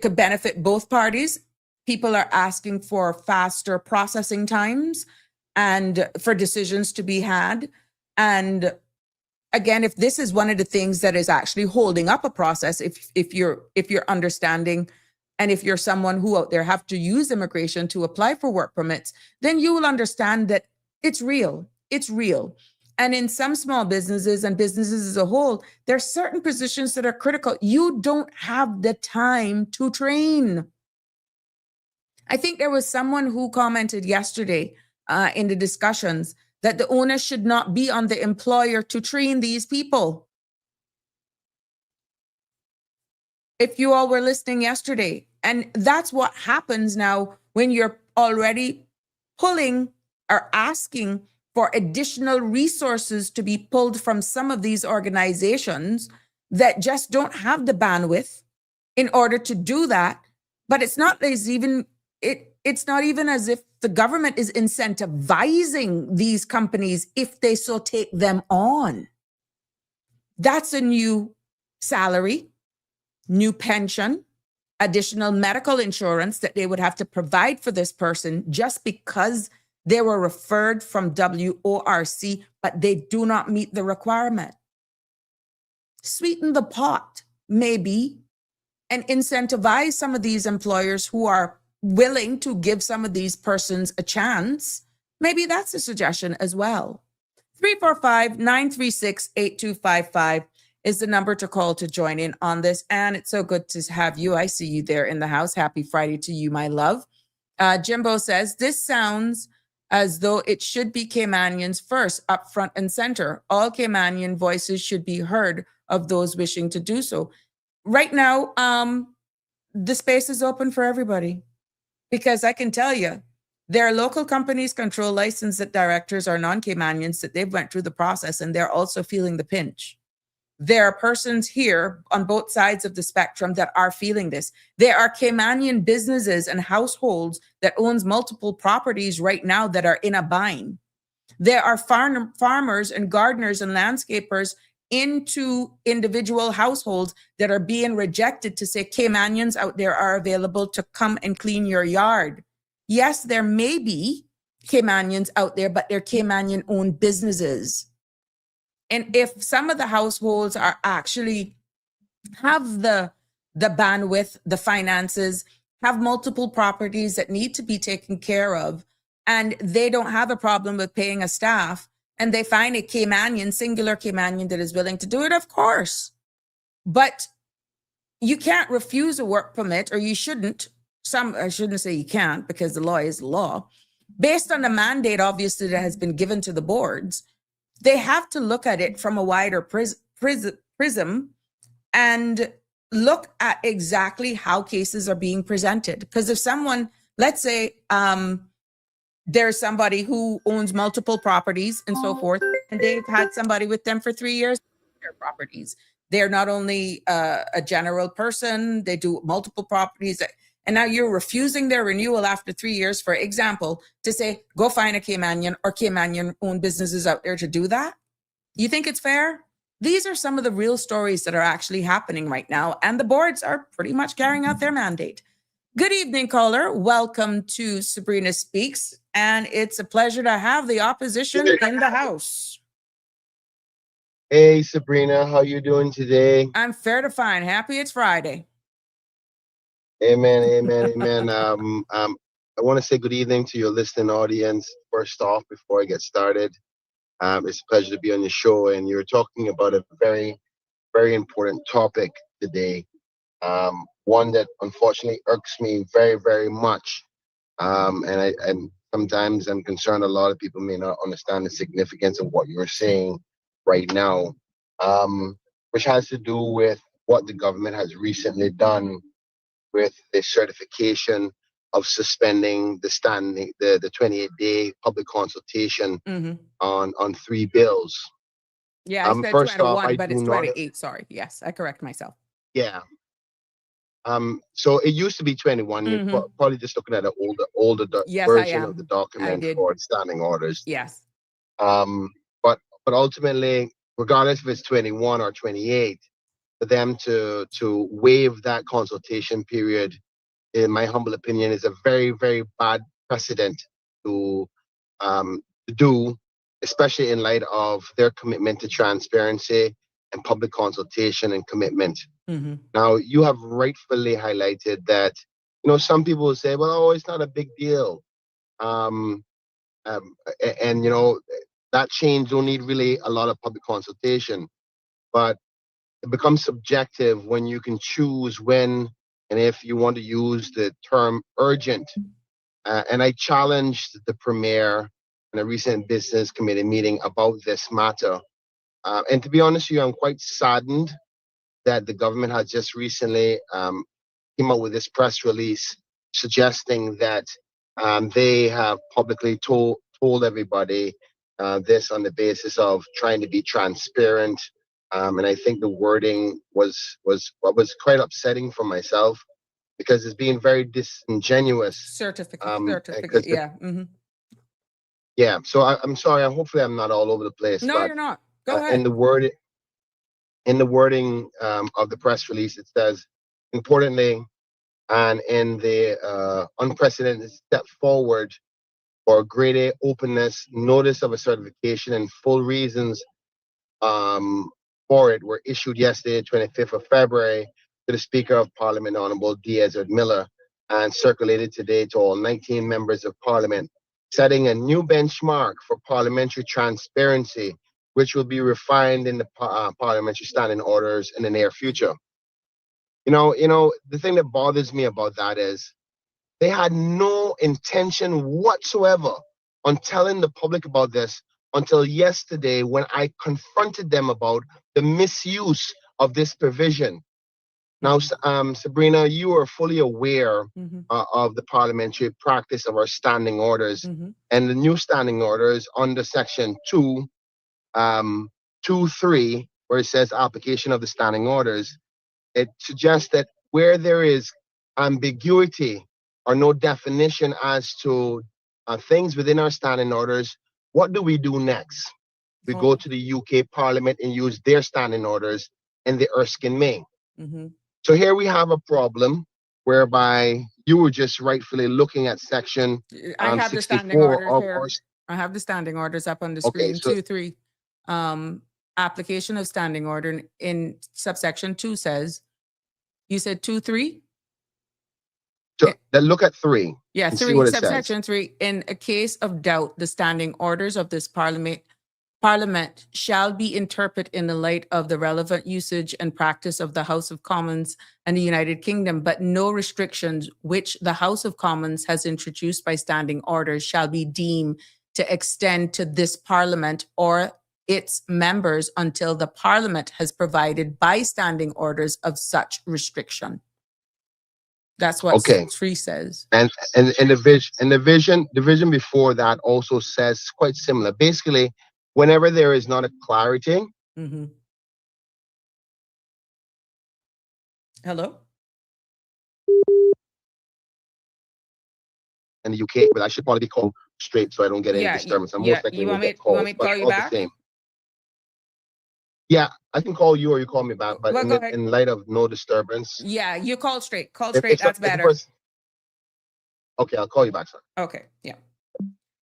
could benefit both parties. People are asking for faster processing times and for decisions to be had. And again, if this is one of the things that is actually holding up a process, if you're understanding, and if you're someone who out there have to use immigration to apply for work permits, then you will understand that it's real. It's real. And in some small businesses and businesses as a whole, there are certain positions that are critical. You don't have the time to train. I think there was someone who commented yesterday in the discussions that the onus should not be on the employer to train these people. If you all were listening yesterday, and that's what happens now when you're already pulling or asking for additional resources to be pulled from some of these organizations that just don't have the bandwidth in order to do that. But it's not even as if the government is incentivizing these companies if they so take them on. That's a new salary, new pension, additional medical insurance that they would have to provide for this person just because they were referred from WORC, but they do not meet the requirement. Sweeten the pot, maybe, and incentivize some of these employers who are willing to give some of these persons a chance. Maybe that's a suggestion as well. 345-936-8255 is the number to call to join in on this. And it's so good to have you. I see you there in the house. Happy Friday to you, my love. Jimbo says, this sounds as though it should be Caymanians first, up front and center. All Caymanian voices should be heard of those wishing to do so. Right now, the space is open for everybody. Because I can tell you, There are local companies, control licensed directors or non-Caymanians that they've went through the process and they're also feeling the pinch. There are persons here on both sides of the spectrum that are feeling this. There are Caymanian businesses and households that owns multiple properties right now that are in a bind. There are farmers and gardeners and landscapers into individual households that are being rejected to say Caymanians out there are available to come and clean your yard. Yes, there may be Caymanians out there, but they're Caymanian owned businesses. And if some of the households are actually have the bandwidth, the finances, have multiple properties that need to be taken care of, and they don't have a problem with paying a staff, and they find a Caymanian, singular Caymanian that is willing to do it, of course. But you can't refuse a work permit, or you shouldn't. I shouldn't say you can't, because the law is law. Based on the mandate, obviously, that has been given to the boards, they have to look at it from a wider prism and look at exactly how cases are being presented. Because if someone, let's say, there's somebody who owns multiple properties and so forth, and they've had somebody with them for 3 years, their properties. They're not only a general person, they do multiple properties. And now you're refusing their renewal after 3 years, for example, to say, go find a Caymanian or Caymanian owned businesses out there to do that. You think it's fair? These are some of the real stories that are actually happening right now. And the boards are pretty much carrying out their mandate. Good evening, caller. Welcome to Sabrina Speaks. And it's a pleasure to have the opposition in the house. Hey, Sabrina, how you doing today? I'm fair to fine. Happy it's Friday. Amen, amen, amen. I want to say good evening to your listening audience. First off, before I get started, it's a pleasure to be on your show, and you're talking about a very, very important topic today. One that unfortunately irks me very, very much. And sometimes I'm concerned a lot of people may not understand the significance of what you're saying right now, which has to do with what the government has recently done with the certification of suspending the 28-day public consultation on 3 bills. Yeah, I said first off, 21, I but do it's not. 28. Sorry. Yes, I correct myself. Yeah. So it used to be 21. You're probably just looking at an older Yes, version of the document for standing orders. Yes. But ultimately, regardless if it's 21 or 28, for them to waive that consultation period, in my humble opinion, is a very, very bad precedent to do, especially in light of their commitment to transparency and public consultation and commitment. Now, you have rightfully highlighted that, some people will say, well, oh, it's not a big deal. And, that change don't need really a lot of public consultation. But it becomes subjective when you can choose when and if you want to use the term urgent. And I challenged the Premier in a recent business committee meeting about this matter. And to be honest with you, I'm quite saddened that the government has just recently came out with this press release suggesting that they have publicly told everybody this on the basis of trying to be transparent. And I think the wording was quite upsetting for myself, because it's being very disingenuous. Certificate, yeah. Yeah, so I'm sorry. Hopefully I'm not all over the place. No, but, you're not. Go ahead. In the wording of the press release, it says, importantly, and in the unprecedented step forward for greater openness, notice of a certification and full reasons for it were issued yesterday, 25th of February, to the Speaker of Parliament, Honorable D. Edward Miller, and circulated today to all 19 members of Parliament, setting a new benchmark for parliamentary transparency, which will be refined in the parliamentary standing orders in the near future. The thing that bothers me about that is they had no intention whatsoever on telling the public about this until yesterday, when I confronted them about the misuse of this provision. Now, Sabrina, you are fully aware Mhm. of the parliamentary practice of our standing orders, Mhm. and the new standing orders under section 2, 3, where it says application of the standing orders. It suggests that where there is ambiguity or no definition as to things within our standing orders, what do we do next? We go Oh. to the UK Parliament and use their standing orders in the Erskine May. Mhm. So here we have a problem whereby you were just rightfully looking at section I have the standing 64 orders of our. here. I have the standing orders up on the Okay, screen. so 2, 3. Application of standing order in subsection 2 says, you said 2, 3? then look at 3 Yeah, and see 3, what it says. subsection 3. In a case of doubt, the standing orders of this Parliament shall be interpreted in the light of the relevant usage and practice of the House of Commons and the United Kingdom, but no restrictions which the House of Commons has introduced by standing orders shall be deemed to extend to this Parliament or its members until the Parliament has provided by standing orders of such restriction. That's what Okay. 3 says. And the vision before that also says quite similar. Basically, whenever there is not a clarity. Mhm. Hello? In the UK, but I should probably be called straight so I don't get any Yeah, disturbance. And yeah. most likely You will want me get you want calls, me to but call you all the back? same. Yeah, I can call you or you call me back, but Well, go ahead. in light of no disturbance. Yeah, you call straight. Call if- straight. if That's if the better. person- Okay, I'll call you back, sir. Okay, yeah.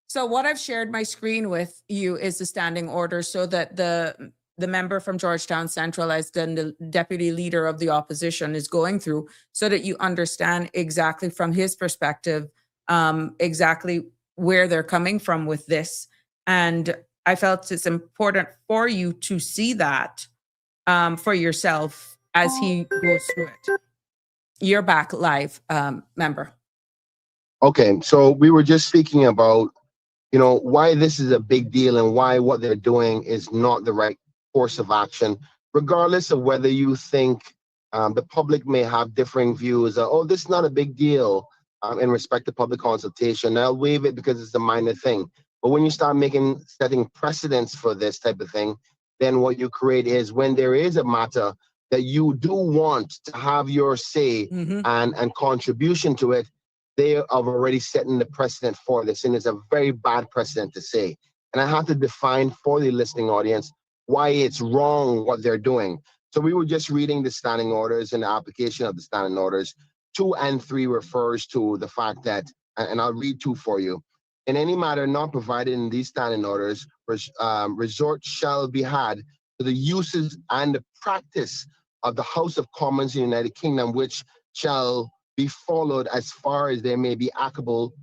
So what I've shared my screen with you is the standing order so that the member from Georgetown Central, as the deputy leader of the opposition, is going through so that you understand exactly from his perspective, exactly where they're coming from with this. And I felt it's important for you to see that for yourself as he goes through it. You're back live, member. Okay, so we were just speaking about, why this is a big deal and why what they're doing is not the right course of action, regardless of whether you think the public may have differing views. Oh, this is not a big deal in respect to public consultation. I'll waive it because it's a minor thing. But when you start setting precedents for this type of thing, then what you create is when there is a matter that you do want to have your say and contribution to it, they are already setting the precedent for this, and it's a very bad precedent to say. And I have to define for the listening audience why it's wrong what they're doing. So we were just reading the standing orders and the application of the standing orders. 2 and 3 refers to the fact that, and I'll read 2 for you. In any matter not provided in these standing orders, resort shall be had to the uses and the practice of the House of Commons in the United Kingdom, which shall be followed as far as they may be applicable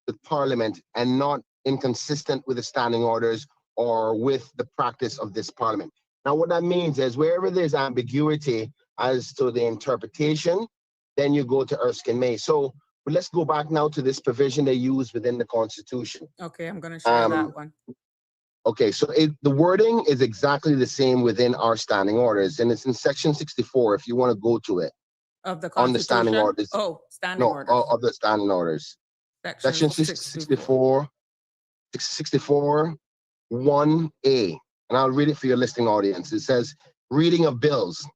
to Parliament and not inconsistent with the standing orders or with the practice of this Parliament. Now, what that means is wherever there's ambiguity as to the interpretation, then you go to Erskine May. So let's go back now to this provision they use within the Constitution. Okay, I'm going to share that one. Okay, so the wording is exactly the same within our standing orders, and it's in section 64 if you want to go to it. Of the On the standing Constitution? orders. Oh, standing No, orders. of the standing orders. Section 64, 1A. And I'll read it for your listening audience. It says, reading of bills.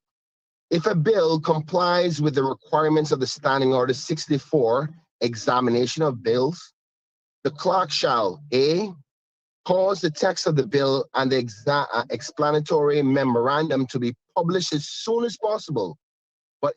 If a bill complies with the requirements of the standing order 64, examination of bills, the clerk shall, A, cause the text of the bill and the explanatory memorandum to be published as soon as possible, but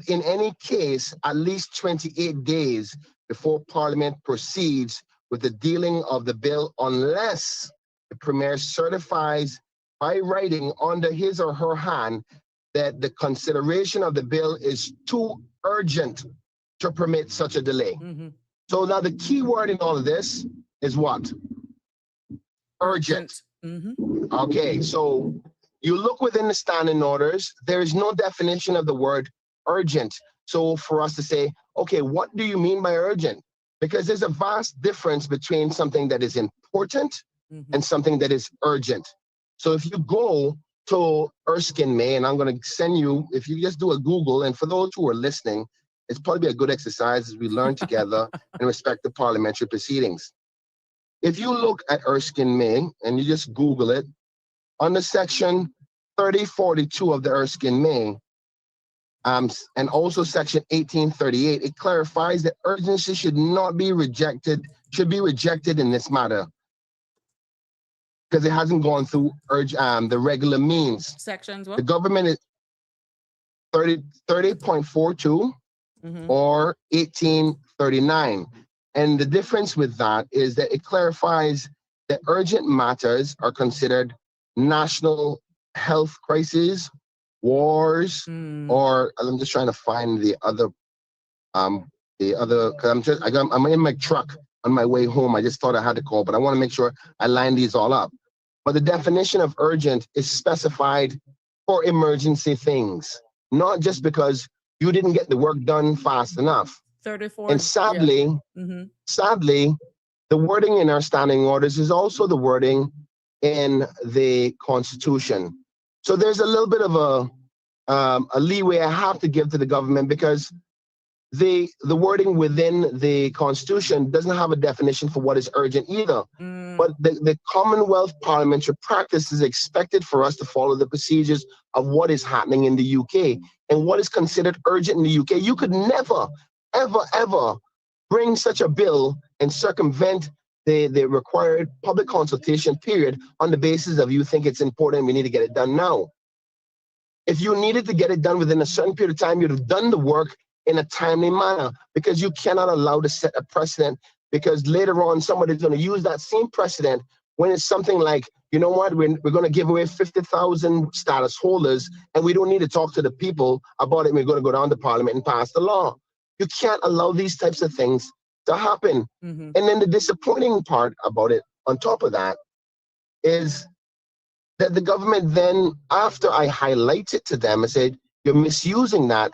in any case, at least 28 days before Parliament proceeds with the dealing of the bill, unless the Premier certifies by writing under his or her hand that the consideration of the bill is too urgent to permit such a delay. So now the key word in all of this is what? Urgent. Okay, so you look within the standing orders, there is no definition of the word urgent. So for us to say, okay, what do you mean by urgent? Because there's a vast difference between something that is important and something that is urgent. So if you go to Erskine May, and I'm going to send you, if you just do a Google, and for those who are listening, it's probably a good exercise as we learn together and respect the parliamentary proceedings. If you look at Erskine May and you just Google it, under section 3042 of the Erskine May, and also section 1838, it clarifies that urgency should be rejected in this matter because it hasn't gone through the regular means. Sections what? The government is 30.42 or 1839. And the difference with that is that it clarifies that urgent matters are considered national health crises, wars, or I'm just trying to find the other, because I'm in my truck on my way home. I just thought I had to call, but I want to make sure I line these all up. But the definition of urgent is specified for emergency things, not just because you didn't get the work done fast enough. 34. And sadly, sadly, the wording in our standing orders is also the wording in the Constitution. So there's a little bit of a leeway I have to give to the government because the wording within the Constitution doesn't have a definition for what is urgent either. But the Commonwealth parliamentary practice is expected for us to follow the procedures of what is happening in the UK and what is considered urgent in the UK. You could never, ever, ever bring such a bill and circumvent the required public consultation period on the basis of you think it's important, we need to get it done now. If you needed to get it done within a certain period of time, you'd have done the work in a timely manner, because you cannot allow to set a precedent, because later on somebody's going to use that same precedent when it's something like, you know what, we're going to give away 50,000 status holders and we don't need to talk to the people about it. We're going to go down to Parliament and pass the law. You can't allow these types of things to happen. And then the disappointing part about it, on top of that, is that the government then, after I highlight it to them and said, you're misusing that,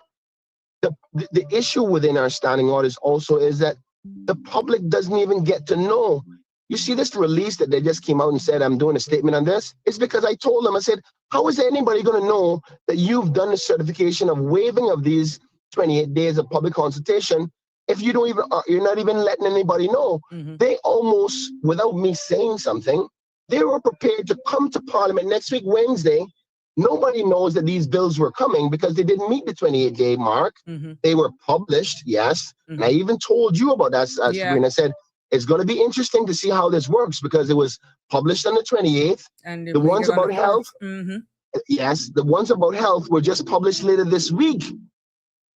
the issue within our standing orders also is that the public doesn't even get to know. You see this release that they just came out and said, I'm doing a statement on this? It's because I told them, I said, how is anybody going to know that you've done the certification of waiving of these 28 days of public consultation if you don't even, you're not even letting anybody know? They almost, without me saying something, they were prepared to come to Parliament next week, Wednesday. Nobody knows that these bills were coming because they didn't meet the 28-day mark. They were published, yes. And I even told you about that, Sabrina. I said, it's going to be interesting to see how this works because it was published on the 28th. And the ones about health, yes, the ones about health were just published later this week.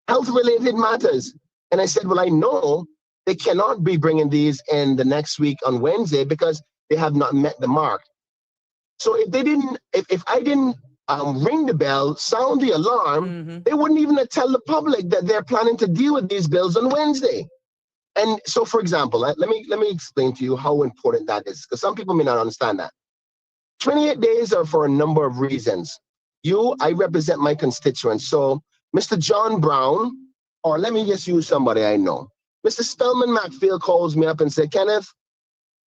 Health-related matters. And I said, well, I know they cannot be bringing these in the next week on Wednesday because they have not met the mark. So if they didn't, if I didn't ring the bell, sound the alarm, they wouldn't even tell the public that they're planning to deal with these bills on Wednesday. And so, for example, let me explain to you how important that is, because some people may not understand that. 28 days are for a number of reasons. I represent my constituents. So Mr. John Brown, or let me just use somebody I know. Mr. Spellman Macfield calls me up and said, Kenneth,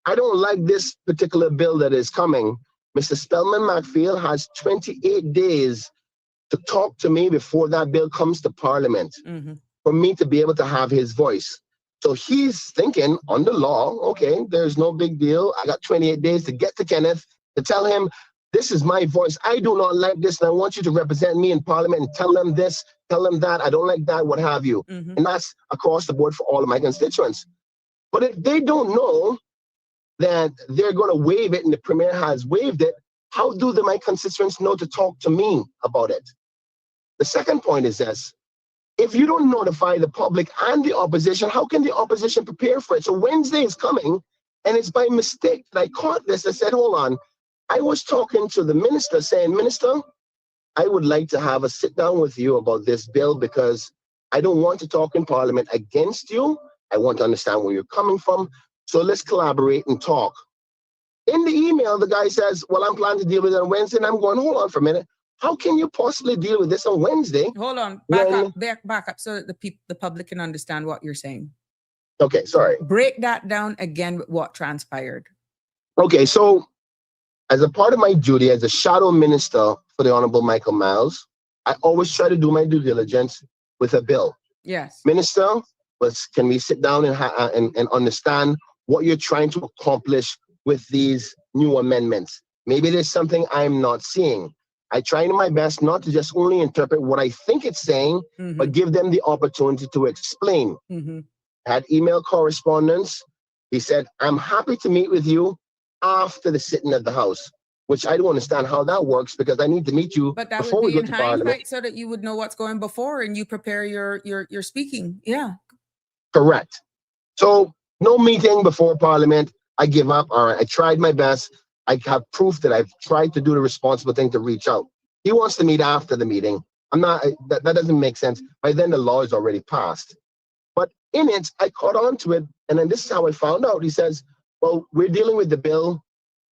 I don't like this particular bill that is coming. Mr. Spellman Macfield has 28 days to talk to me before that bill comes to Parliament for me to be able to have his voice. So he's thinking on the law, okay, there's no big deal. I got 28 days to get to Kenneth to tell him, this is my voice. I do not like this, and I want you to represent me in Parliament and tell them this, tell them that. I don't like that, what have you. And that's across the board for all of my constituents. But if they don't know that they're going to waive it and the Premier has waived it, how do my constituents know to talk to me about it? The second point is this. If you don't notify the public and the opposition, how can the opposition prepare for it? So Wednesday is coming, and it's by mistake that I caught this. I said, hold on. I was talking to the minister saying, Minister, I would like to have a sit down with you about this bill because I don't want to talk in Parliament against you. I want to understand where you're coming from. So let's collaborate and talk. In the email, the guy says, well, I'm planning to deal with it on Wednesday. And I'm going, hold on for a minute. How can you possibly deal with this on Wednesday? Hold on, back up so that the public can understand what you're saying. Okay, sorry. Break that down again with what transpired. Okay, so as a part of my duty as a shadow minister for for the Honorable Michael Miles. I always try to do my due diligence with a bill. Yes. Minister, can we sit down and understand what you're trying to accomplish with these new amendments? Maybe there's something I'm not seeing. I try my best not to just only interpret what I think it's saying, but give them the opportunity to explain. Had email correspondence. He said, I'm happy to meet with you after the sitting of the House, which I don't understand how that works, because I need to meet you But that before would we be go in to Parliament. hindsight so that you would know what's going before and you prepare your speaking. Yeah. Correct. So no meeting before Parliament. I give up. All right, I tried my best. I have proof that I've tried to do the responsible thing to reach out. He wants to meet after the meeting. I'm not, that doesn't make sense. By then the law is already passed. But in it, I caught on to it. And then this is how I found out. He says, well, we're dealing with the bill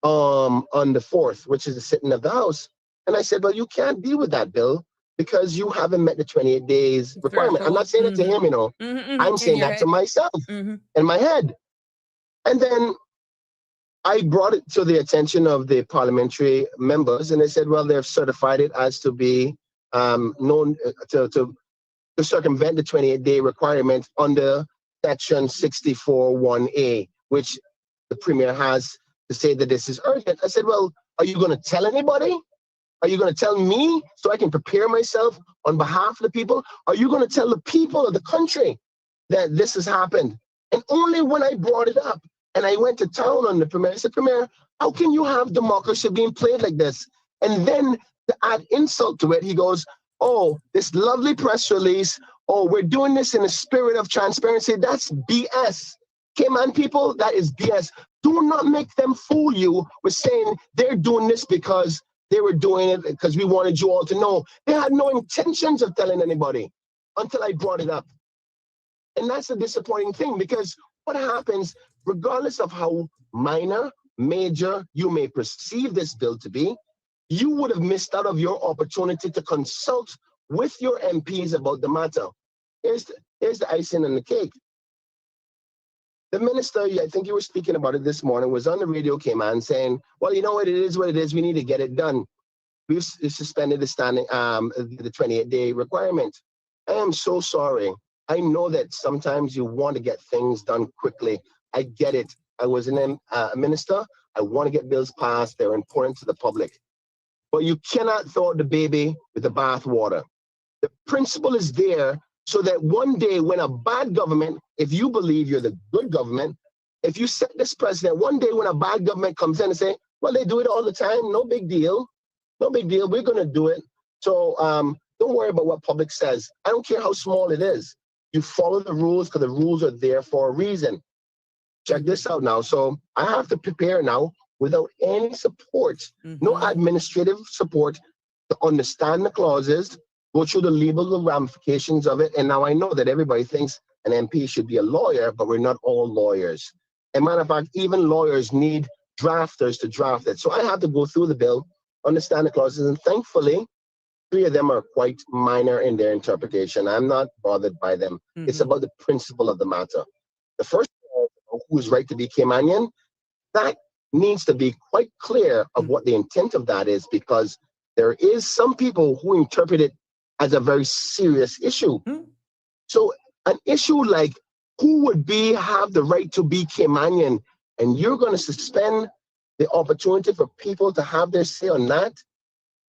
on the 4th, which is the sitting of the House. And I said, well, you can't deal with that bill because you haven't met the 28 days requirement. I'm not saying it to him, you know. I'm saying that to myself in my head. And then I brought it to the attention of the parliamentary members, and they said, well, they've certified it as to be known to circumvent the 28-day requirement under section 64(1)(a), which the Premier has to say that this is urgent. I said, well, are you going to tell anybody? Are you going to tell me so I can prepare myself on behalf of the people? Are you going to tell the people of the country that this has happened? And only when I brought it up and I went to town on the Premier, I said, Premier, how can you have democracy being played like this? And then to add insult to it, he goes, oh, this lovely press release, oh, we're doing this in a spirit of transparency. That's BS. Cayman people, that is BS. Do not make them fool you with saying they're doing this because they were doing it because we wanted you all to know. They had no intentions of telling anybody until I brought it up. And that's a disappointing thing, because what happens, regardless of how minor, major you may perceive this bill to be, you would have missed out of your opportunity to consult with your MPs about the matter. Here's the icing on the cake. The minister, I think you were speaking about it this morning, was on the radio, came on saying, well, you know what, it is what it is. We need to get it done. We've suspended the standing, the 28-day requirement. I am so sorry. I know that sometimes you want to get things done quickly. I get it. I was a minister. I want to get bills passed. They're important to the public. But you cannot throw out the baby with the bathwater. The principle is there so that one day when a bad government, if you believe you're the good government, if you set this precedent, one day when a bad government comes in and say, well, they do it all the time, no big deal. No big deal, we're gonna do it. So don't worry about what public says. I don't care how small it is. You follow the rules because the rules are there for a reason. Check this out now. So I have to prepare now without any support, no administrative support, to understand the clauses, go through the legal ramifications of it. And now I know that everybody thinks an MP should be a lawyer, but we're not all lawyers. As a matter of fact, even lawyers need drafters to draft it. So I have to go through the bill, understand the clauses, and thankfully, 3 of them are quite minor in their interpretation. I'm not bothered by them. It's about the principle of the matter. The first, who is right to be Caymanian, that needs to be quite clear of what the intent of that is, because there is some people who interpret it as a very serious issue. So an issue like who would have the right to be Caymanian, and you're going to suspend the opportunity for people to have their say on that,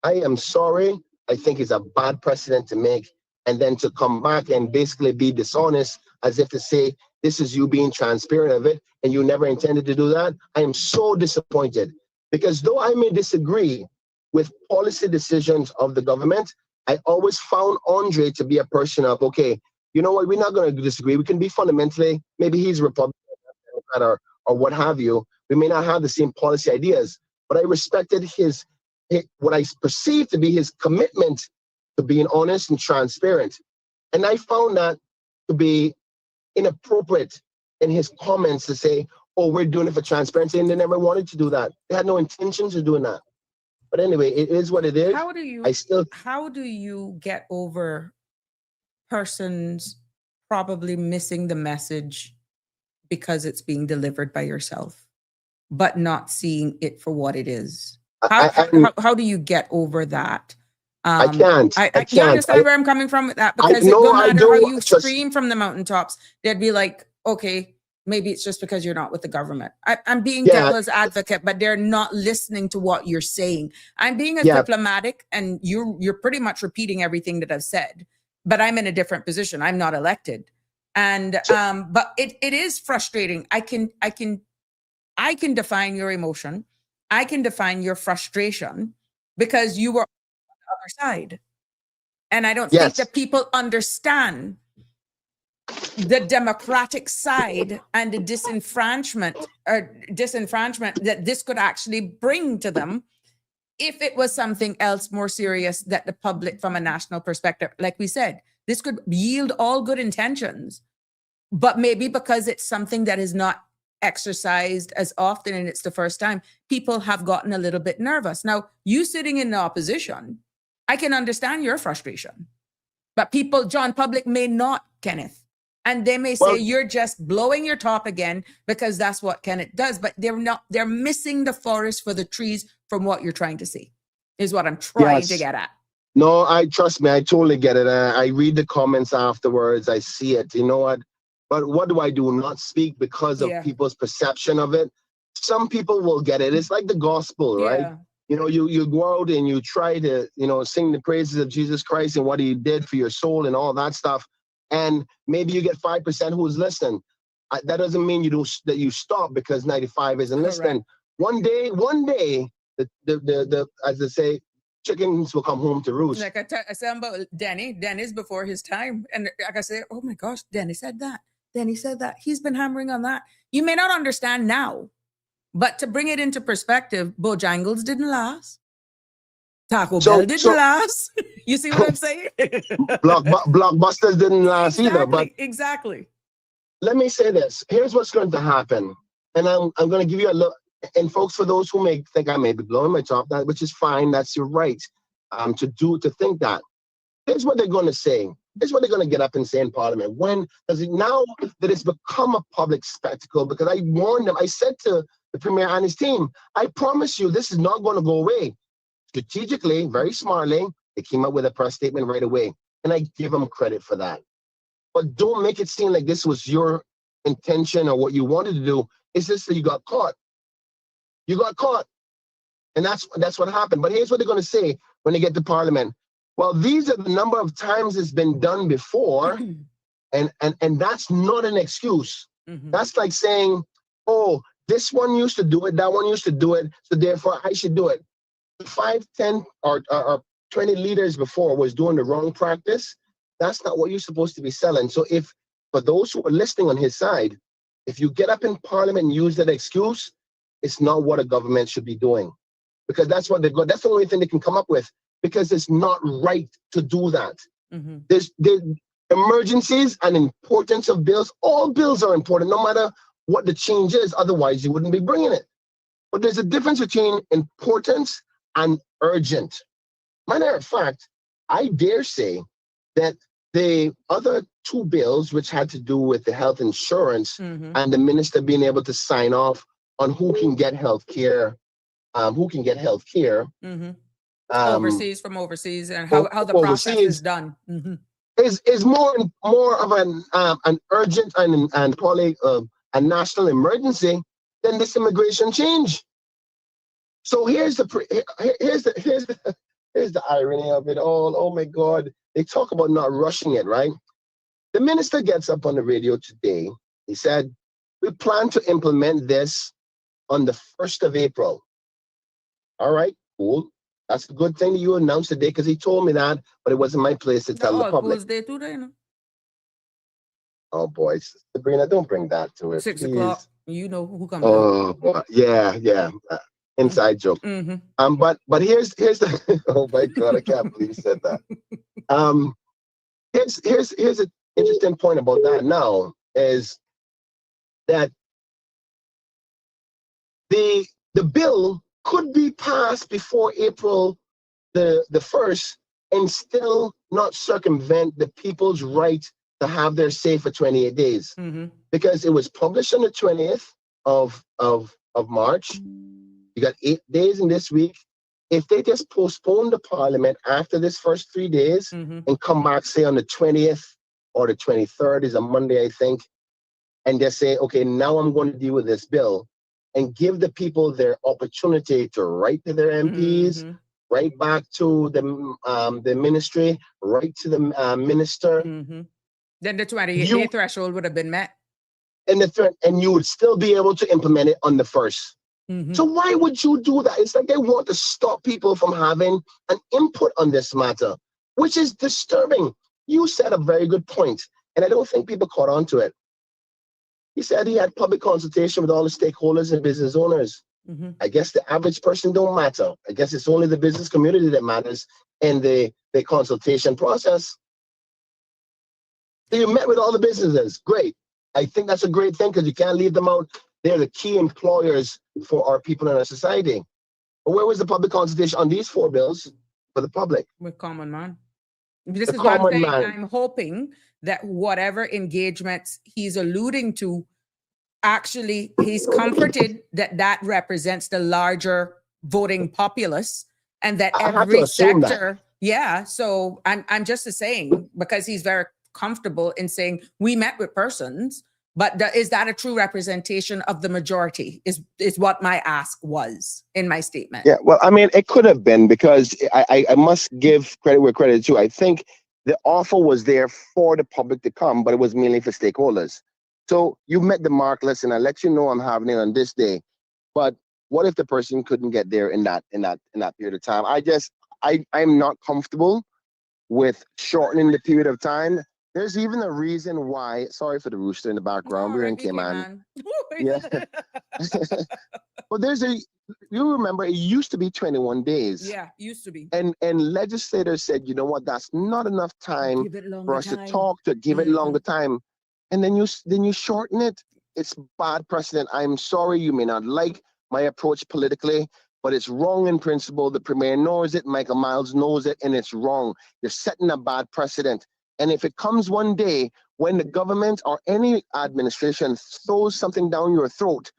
I am sorry. I think it's a bad precedent to make, and then to come back and basically be dishonest as if to say, this is you being transparent of it, and you never intended to do that. I am so disappointed, because though I may disagree with policy decisions of the government, I always found Andre to be a person of, okay, you know what, we're not going to disagree. We can be fundamentally, maybe he's Republican or what have you. We may not have the same policy ideas, but I respected what I perceived to be his commitment to being honest and transparent. And I found that to be inappropriate in his comments to say, oh, we're doing it for transparency, and they never wanted to do that. They had no intentions of doing that. But anyway, it is what it is. How do you get over persons probably missing the message because it's being delivered by yourself, but not seeing it for what it is? How do you get over that? I can't. I You can't. understand where I'm coming from with that? I Because it know don't I matter how do. you Just scream from the mountaintops, they'd be like, okay, maybe it's just because you're not with the government. I'm being yeah, devil's advocate, but they're not listening to what you're saying. I'm being a yeah, diplomatic, and you're pretty much repeating everything that I've said, but I'm in a different position. I'm not elected. And so, but it is frustrating. I can define your emotion. I can define your frustration because you were on the other side. And I don't think yes, that people understand the democratic side and the disenfranchisement that this could actually bring to them if it was something else more serious that the public from a national perspective, like we said, this could yield all good intentions, but maybe because it's something that is not exercised as often and it's the first time, people have gotten a little bit nervous. Now, you sitting in the opposition, I can understand your frustration, but people, John Public may not, Kenneth. And they may say well, you're just blowing your top again because that's what Kenneth does, but they're missing the forest for the trees from what you're trying to see, is what I'm trying to yes. get at. No, trust me, I totally get it. I read the comments afterwards. I see it. You know what? But what do I do? Not speak because of Yeah. people's perception of it. Some people will get it. It's like the gospel, right? Yeah. You know, you go out and you try to, sing the praises of Jesus Christ and what he did for your soul and all that stuff. And maybe you get 5% who's listening. That doesn't mean that you stop because 95 isn't listening. Correct. One day, the as they say, chickens will come home to roost. Like I said about Denny's before his time. And like I say, oh my gosh, Denny said that. Denny said that. He's been hammering on that. You may not understand now, but to bring it into perspective, Bojangles didn't last. Taco Bell didn't last. You see what I'm saying? Blockbusters didn't last either. But exactly. Let me say this. Here's what's going to happen. And I'm going to give you a look. And folks, for those who may think I may be blowing my top, which is fine, that's your right to think that. Here's what they're going to say. Here's what they're going to get up and say in Parliament. Now that it's become a public spectacle, because I warned them, I said to the Premier and his team, I promise you this is not going to go away. Strategically, very smartly, they came up with a press statement right away. And I give them credit for that. But don't make it seem like this was your intention or what you wanted to do. It's just that you got caught. You got caught. And that's what happened. But here's what they're going to say when they get to Parliament. Well, these are the number of times it's been done before, and that's not an excuse. Mm-hmm. That's like saying, oh, this one used to do it, that one used to do it, so therefore I should do it. 5, 10, or 20 leaders before was doing the wrong practice. That's not what you're supposed to be selling. So if, for those who are listening on his side, if you get up in Parliament and use that excuse, it's not what a government should be doing. Because that's what that's the only thing they can come up with. Because it's not right to do that. Mm-hmm. There's emergencies and importance of bills. All bills are important, no matter what the change is. Otherwise, you wouldn't be bringing it. But there's a difference between importance and urgent. Matter of fact, I dare say that the other 2 bills, which had to do with the health insurance and the minister being able to sign off on who can get health care, overseas and how the process is done is more of an urgent and probably a national emergency than this immigration change. So here's the irony of it all. Oh my God, they talk about not rushing it, right? The minister gets up on the radio today. He said, we plan to implement this on the 1st of April. All right, cool. That's a good thing that you announced today, because he told me that, but it wasn't my place to tell the public. Day today, no? Oh boy, Sabrina, don't bring that to it. 6 please. o'clock. You know who coming. Oh boy. Yeah. Inside joke. But here's the oh my God, I can't believe you said that. Here's an interesting point about that now is that the bill could be passed before April the 1st and still not circumvent the people's right to have their say for 28 days. Because it was published on the 20th of March. You got 8 days in this week if they just postpone the parliament after this first 3 days Mhm. and come back, say on the 20th or the 23rd is a Monday, I think, and just say, okay, now I'm going to deal with this bill, and give the people their opportunity to write to their MPs, Mhm. write back to the ministry, write to the minister. Mhm. Then the 28-day You threshold would have been met. and you would still be able to implement it on the first. Mhm. So why would you do that? It's like they want to stop people from having an input on this matter, which is disturbing. You said a very good point, and I don't think people caught on to it. He said he had public consultation with all the stakeholders and business owners. Mhm. I guess the average person don't matter. I guess it's only the business community that matters in the consultation process. So you met with all the businesses. Great. I think that's a great thing because you can't leave them out. They're the key employers for our people in our society. But where was the public consultation on these 4 bills for the public? With common man. This The is what I'm common saying. man. I'm hoping that whatever engagements he's alluding to, actually, he's comforted that that represents the larger voting populace and that I have to every assume that. sector. Yeah. So I'm just saying, because he's very comfortable in saying we met with persons, but is that a true representation of the majority? Is what my ask was in my statement. Yeah, well, I mean, it could have been because I must give credit where credit is due. I think the offer was there for the public to come, but it was mainly for stakeholders. So you met the mark. Listen, I let you know I'm having it on this day, but what if the person couldn't get there in that period of time? I'm not comfortable with shortening the period of time. There's even a reason why. Sorry for the rooster in the background. No, We're in Ricky Cayman. Cayman. Yeah. Well, you remember it used to be 21 days. Yeah, used to be. And legislators said, you know what, that's not enough time Give it for longer us to time. talk, to give it Mhm. longer time. And then you shorten it. It's bad precedent. I'm sorry, you may not like my approach politically, but it's wrong in principle. The premier knows it, Michael Miles knows it, and it's wrong. You're setting a bad precedent. And if it comes one day when the government or any administration throws something down your throat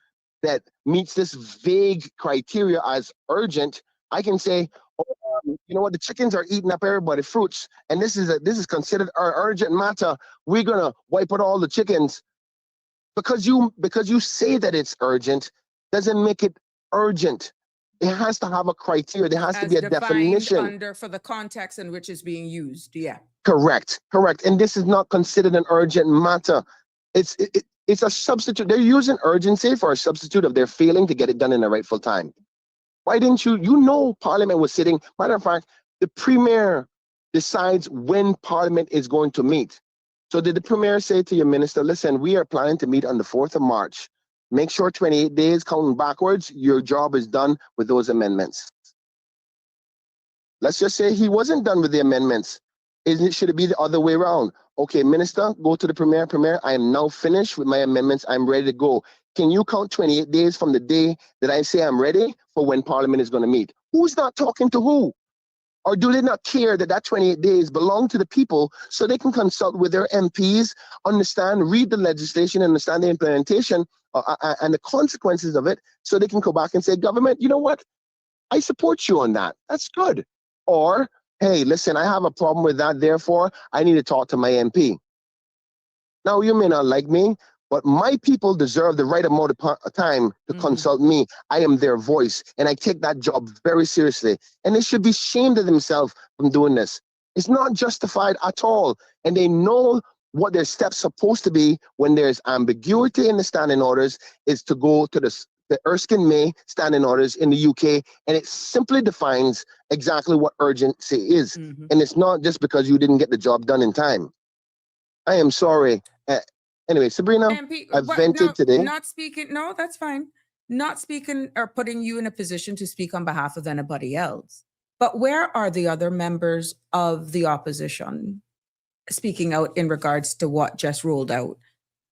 that meets this vague criteria as urgent, I can say, oh, you know what, the chickens are eating up everybody's fruits, and this is considered an urgent matter. We're gonna wipe out all the chickens. Because you say that it's urgent doesn't make it urgent. It has to have a criteria. There has to As be a defined definition. for the context in which it's being used. Yeah. Correct. And this is not considered an urgent matter. It's a substitute. They're using urgency for a substitute of their failing to get it done in the rightful time. Why didn't you know Parliament was sitting? Matter of fact, the Premier decides when Parliament is going to meet. So did the Premier say to your minister, listen, we are planning to meet on the 4th of March. Make sure 28 days counting backwards, your job is done with those amendments. Let's just say he wasn't done with the amendments. Should it be the other way around? Okay, Minister, go to the Premier. Premier, I am now finished with my amendments. I'm ready to go. Can you count 28 days from the day that I say I'm ready for when Parliament is going to meet? Who's not talking to who? Or do they not care that 28 days belong to the people so they can consult with their MPs, understand, read the legislation, understand the implementation and the consequences of it, so they can go back and say, government, you know what? I support you on that. That's good. Or, hey, listen, I have a problem with that. Therefore, I need to talk to my MP. Now, you may not like me, but my people deserve the right amount of time to consult me. I am their voice, and I take that job very seriously. And they should be ashamed of themselves from doing this. It's not justified at all. And they know what their steps supposed to be when there's ambiguity in the standing orders is to go to the Erskine May standing orders in the UK, and it simply defines exactly what urgency is. And it's not just because you didn't get the job done in time. I am sorry. Anyway, Sabrina, I've vented today. Not speaking. No, that's fine. Not speaking or putting you in a position to speak on behalf of anybody else. But where are the other members of the opposition speaking out in regards to what just rolled out?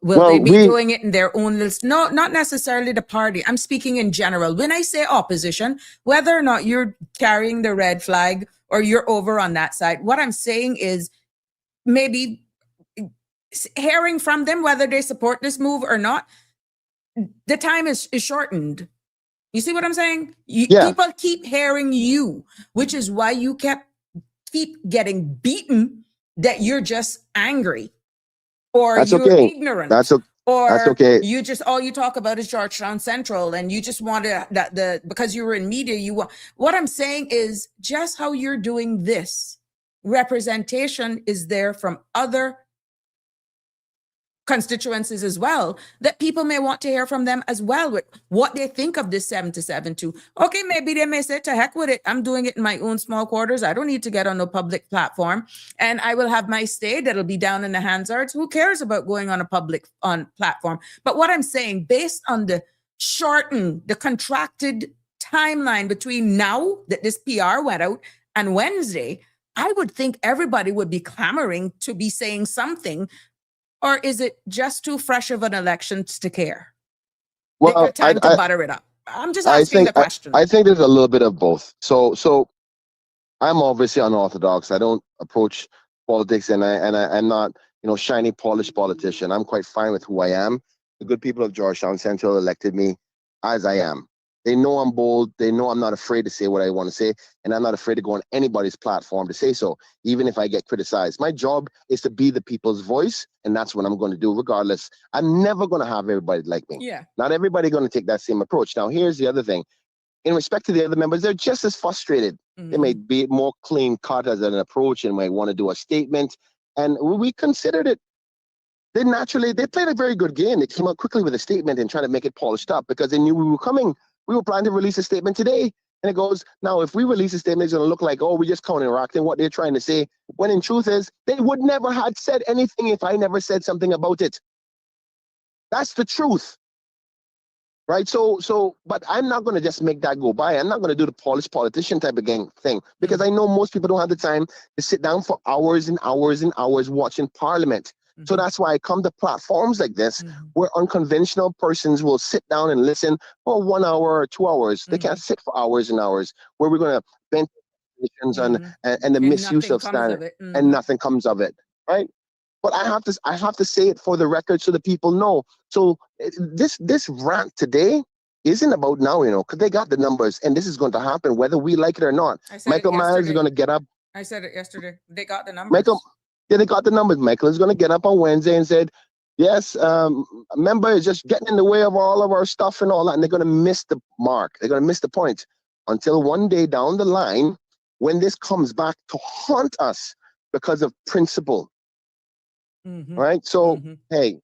Will they be doing it in their own list? No, not necessarily the party. I'm speaking in general. When I say opposition, whether or not you're carrying the red flag or you're over on that side, what I'm saying is maybe hearing from them whether they support this move or not. The time is shortened. You see what I'm saying? Yeah. People keep hearing you, which is why you keep getting beaten, that you're just angry, or That's you're okay. ignorant, That's or okay. you just, all you talk about is Georgetown Central, and you just want to, because you were in media, you want. What I'm saying is, just how you're doing this, representation is there from other constituencies as well, that people may want to hear from them as well, with what they think of this 7 to 7 2. Okay, maybe they may say, to heck with it, I'm doing it in my own small quarters, I don't need to get on a public platform, and I will have my stay that'll be down in the Hansards. Who cares about going on a public platform? But what I'm saying, based on the contracted timeline between now that this PR went out and Wednesday, I would think everybody would be clamoring to be saying something. Or is it just too fresh of an election to care? They Well, got time to butter it up. I'm just asking the question. I think there's a little bit of both. So I'm obviously unorthodox. I don't approach politics, and I'm not, shiny, polished politician. I'm quite fine with who I am. The good people of Georgetown Central elected me as I am. They know I'm bold. They know I'm not afraid to say what I want to say, and I'm not afraid to go on anybody's platform to say so, even if I get criticized. My job is to be the people's voice, and that's what I'm going to do regardless. I'm never going to have everybody like me. Yeah. Not everybody going to take that same approach. Now, here's the other thing. In respect to the other members, they're just as frustrated. They may be more clean cut as an approach and might want to do a statement. And we considered it. They played a very good game. They came out quickly with a statement and trying to make it polished up because they knew we were coming. We were planning to release a statement today. And it goes, now, if we release a statement, it's going to look like, oh, we just counteracting what they're trying to say. When in truth is, they would never had said anything if I never said something about it. That's the truth. Right. So, but I'm not going to just make that go by. I'm not going to do the polished politician type of thing because I know most people don't have the time to sit down for hours and hours and hours watching Parliament. So that's why I come to platforms like this where unconventional persons will sit down and listen for 1 hour or 2 hours. They can't sit for hours and hours, where we're going to vent and the misuse of standard, and nothing comes of it. Right. But I have to say it for the record so that people know. So this rant today isn't about now, because they got the numbers, and this is going to happen whether we like it or not. Michael Myers is going to get up. I said it yesterday. They got the numbers. They got the numbers. Michael is going to get up on Wednesday and said, yes, a member is just getting in the way of all of our stuff and all that, and they're going to miss the mark. They're going to miss the point until one day down the line, when this comes back to haunt us because of principle. Right. So, hey,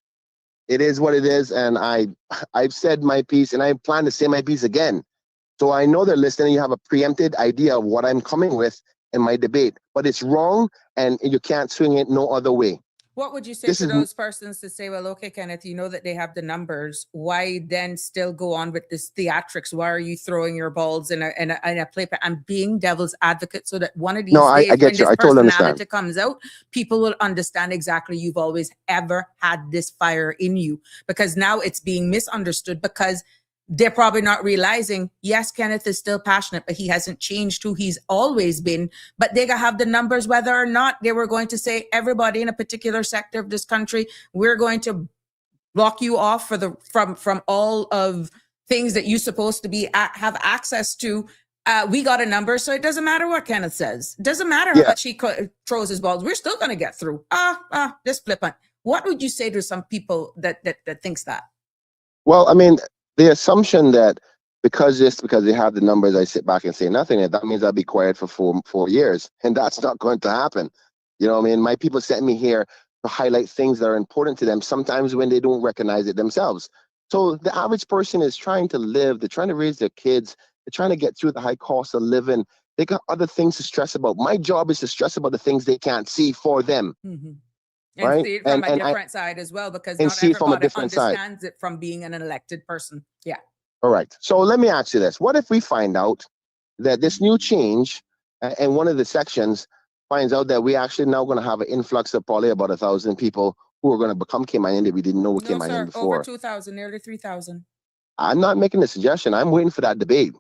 it is what it is. And I've said my piece, and I plan to say my piece again. So I know they're listening. You have a preempted idea of what I'm coming with in my debate, but it's wrong, and you can't swing it no other way. What would you say to those persons to say, well, okay, Kenneth, you know that they have the numbers. Why then still go on with this theatrics? Why are you throwing your balls in a play? I'm being devil's advocate so that one of these days, I get when you. this I totally understand. personality comes out, people will understand exactly you've always ever had this fire in you, because now it's being misunderstood because they're probably not realizing, yes, Kenneth is still passionate, but he hasn't changed who he's always been. But they have the numbers, whether or not they were going to say, everybody in a particular sector of this country, we're going to block you off from all of things that you're supposed to be have access to. We got a number, so it doesn't matter what Kenneth says. It doesn't matter how much he throws his balls. We're still going to get through. Just flippant. What would you say to some people that thinks that? Well, I mean, the assumption that because they have the numbers, I sit back and say nothing, that means I'll be quiet for four years. And that's not going to happen. You know what I mean? My people sent me here to highlight things that are important to them, sometimes when they don't recognize it themselves. So the average person is trying to live, they're trying to raise their kids, they're trying to get through the high cost of living. They got other things to stress about. My job is to stress about the things they can't see for them. And right? see it from a different side as well, because not see it from a everybody different side. understands it from being an elected person. Yeah. All right. So let me ask you this. What if we find out that this new change and one of the sections finds out that we actually now going to have an influx of probably about 1,000 people who are going to become Cayman that we didn't know were Cayman before? Over 2,000, nearly 3,000. I'm not making a suggestion. I'm waiting for that debate,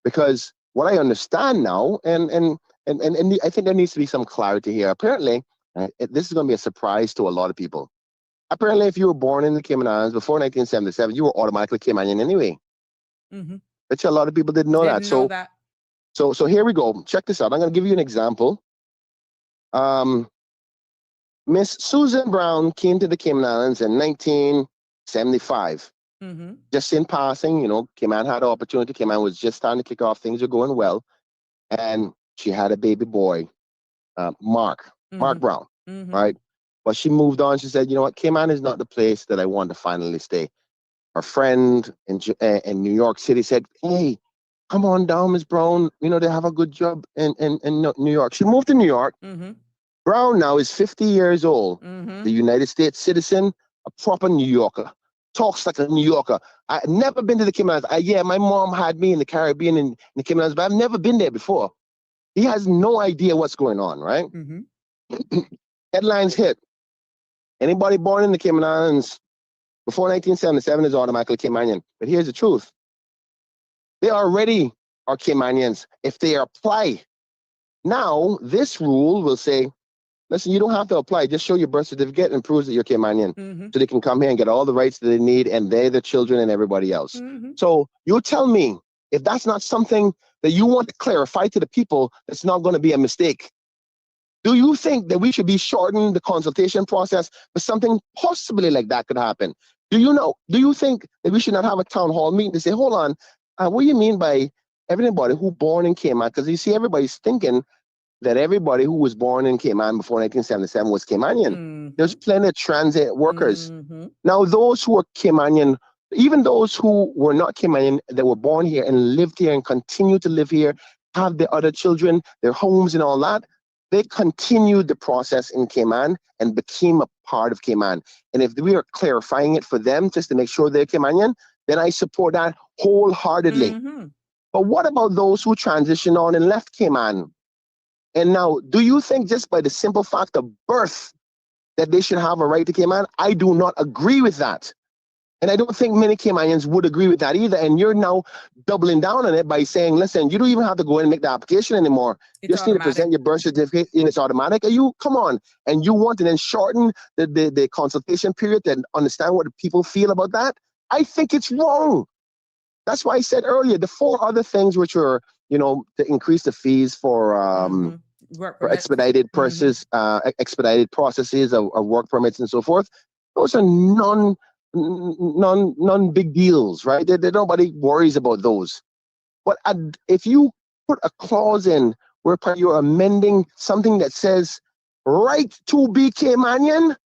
because what I understand now, and I think there needs to be some clarity here. Apparently, this is going to be a surprise to a lot of people. Apparently, if you were born in the Cayman Islands before 1977, you were automatically Caymanian anyway. Bet you a lot of people didn't know that. Didn't know that. So here we go. Check this out. I'm going to give you an example. Miss Susan Brown came to the Cayman Islands in 1975. Mm-hmm. Just in passing, Cayman had an opportunity. Cayman was just starting to kick off. Things were going well. And she had a baby boy, Mark Brown, Mm-hmm. right? But she moved on. She said, you know what? Cayman is not the place that I want to finally stay. Her friend in New York City said, hey, come on down, Miss Brown. They have a good job in New York. She moved to New York. Mm-hmm. Brown now is 50 years old, Mm-hmm. the United States citizen, a proper New Yorker, talks like a New Yorker. I've never been to the Cayman Islands. Yeah, my mom had me in the Caribbean in the Cayman Islands, but I've never been there before. He has no idea what's going on, right? Mm-hmm. Headlines hit. Anybody born in the Cayman Islands before 1977 is automatically Caymanian. But here's the truth. They already are Caymanians if they apply. Now, this rule will say, listen, you don't have to apply. Just show your birth certificate and proves that you're Caymanian. Mm-hmm. So they can come here and get all the rights that they need, and they're the children and everybody else. Mm-hmm. So you tell me, if that's not something that you want to clarify to the people, it's not going to be a mistake. Do you think that we should be shortening the consultation process for something possibly like that could happen? Do you think that we should not have a town hall meeting to say, hold on, what do you mean by everybody who born in Cayman? Because you see, everybody's thinking that everybody who was born in Cayman before 1977 was Caymanian. Mm-hmm. There's plenty of transit workers. Mm-hmm. Now, those who are Caymanian, even those who were not Caymanian, that were born here and lived here and continue to live here, have their other children, their homes and all that, they continued the process in Cayman and became a part of Cayman. And if we are clarifying it for them just to make sure they're Caymanian, then I support that wholeheartedly. Mm-hmm. But what about those who transitioned on and left Cayman? And now, do you think just by the simple fact of birth that they should have a right to Cayman? I do not agree with that. And I don't think many Caymanians would agree with that either. And you're now doubling down on it by saying, listen, you don't even have to go in and make the application anymore. You just need to present your birth certificate and it's automatic. Come on. And you want to then shorten the consultation period and understand what the people feel about that? I think it's wrong. That's why I said earlier, the 4 other things which were, to increase the fees for expedited processes, expedited processes of work permits and so forth. Those are non big deals, right? Nobody worries about those. But if you put a clause in where you're amending something that says right to be Caymanian,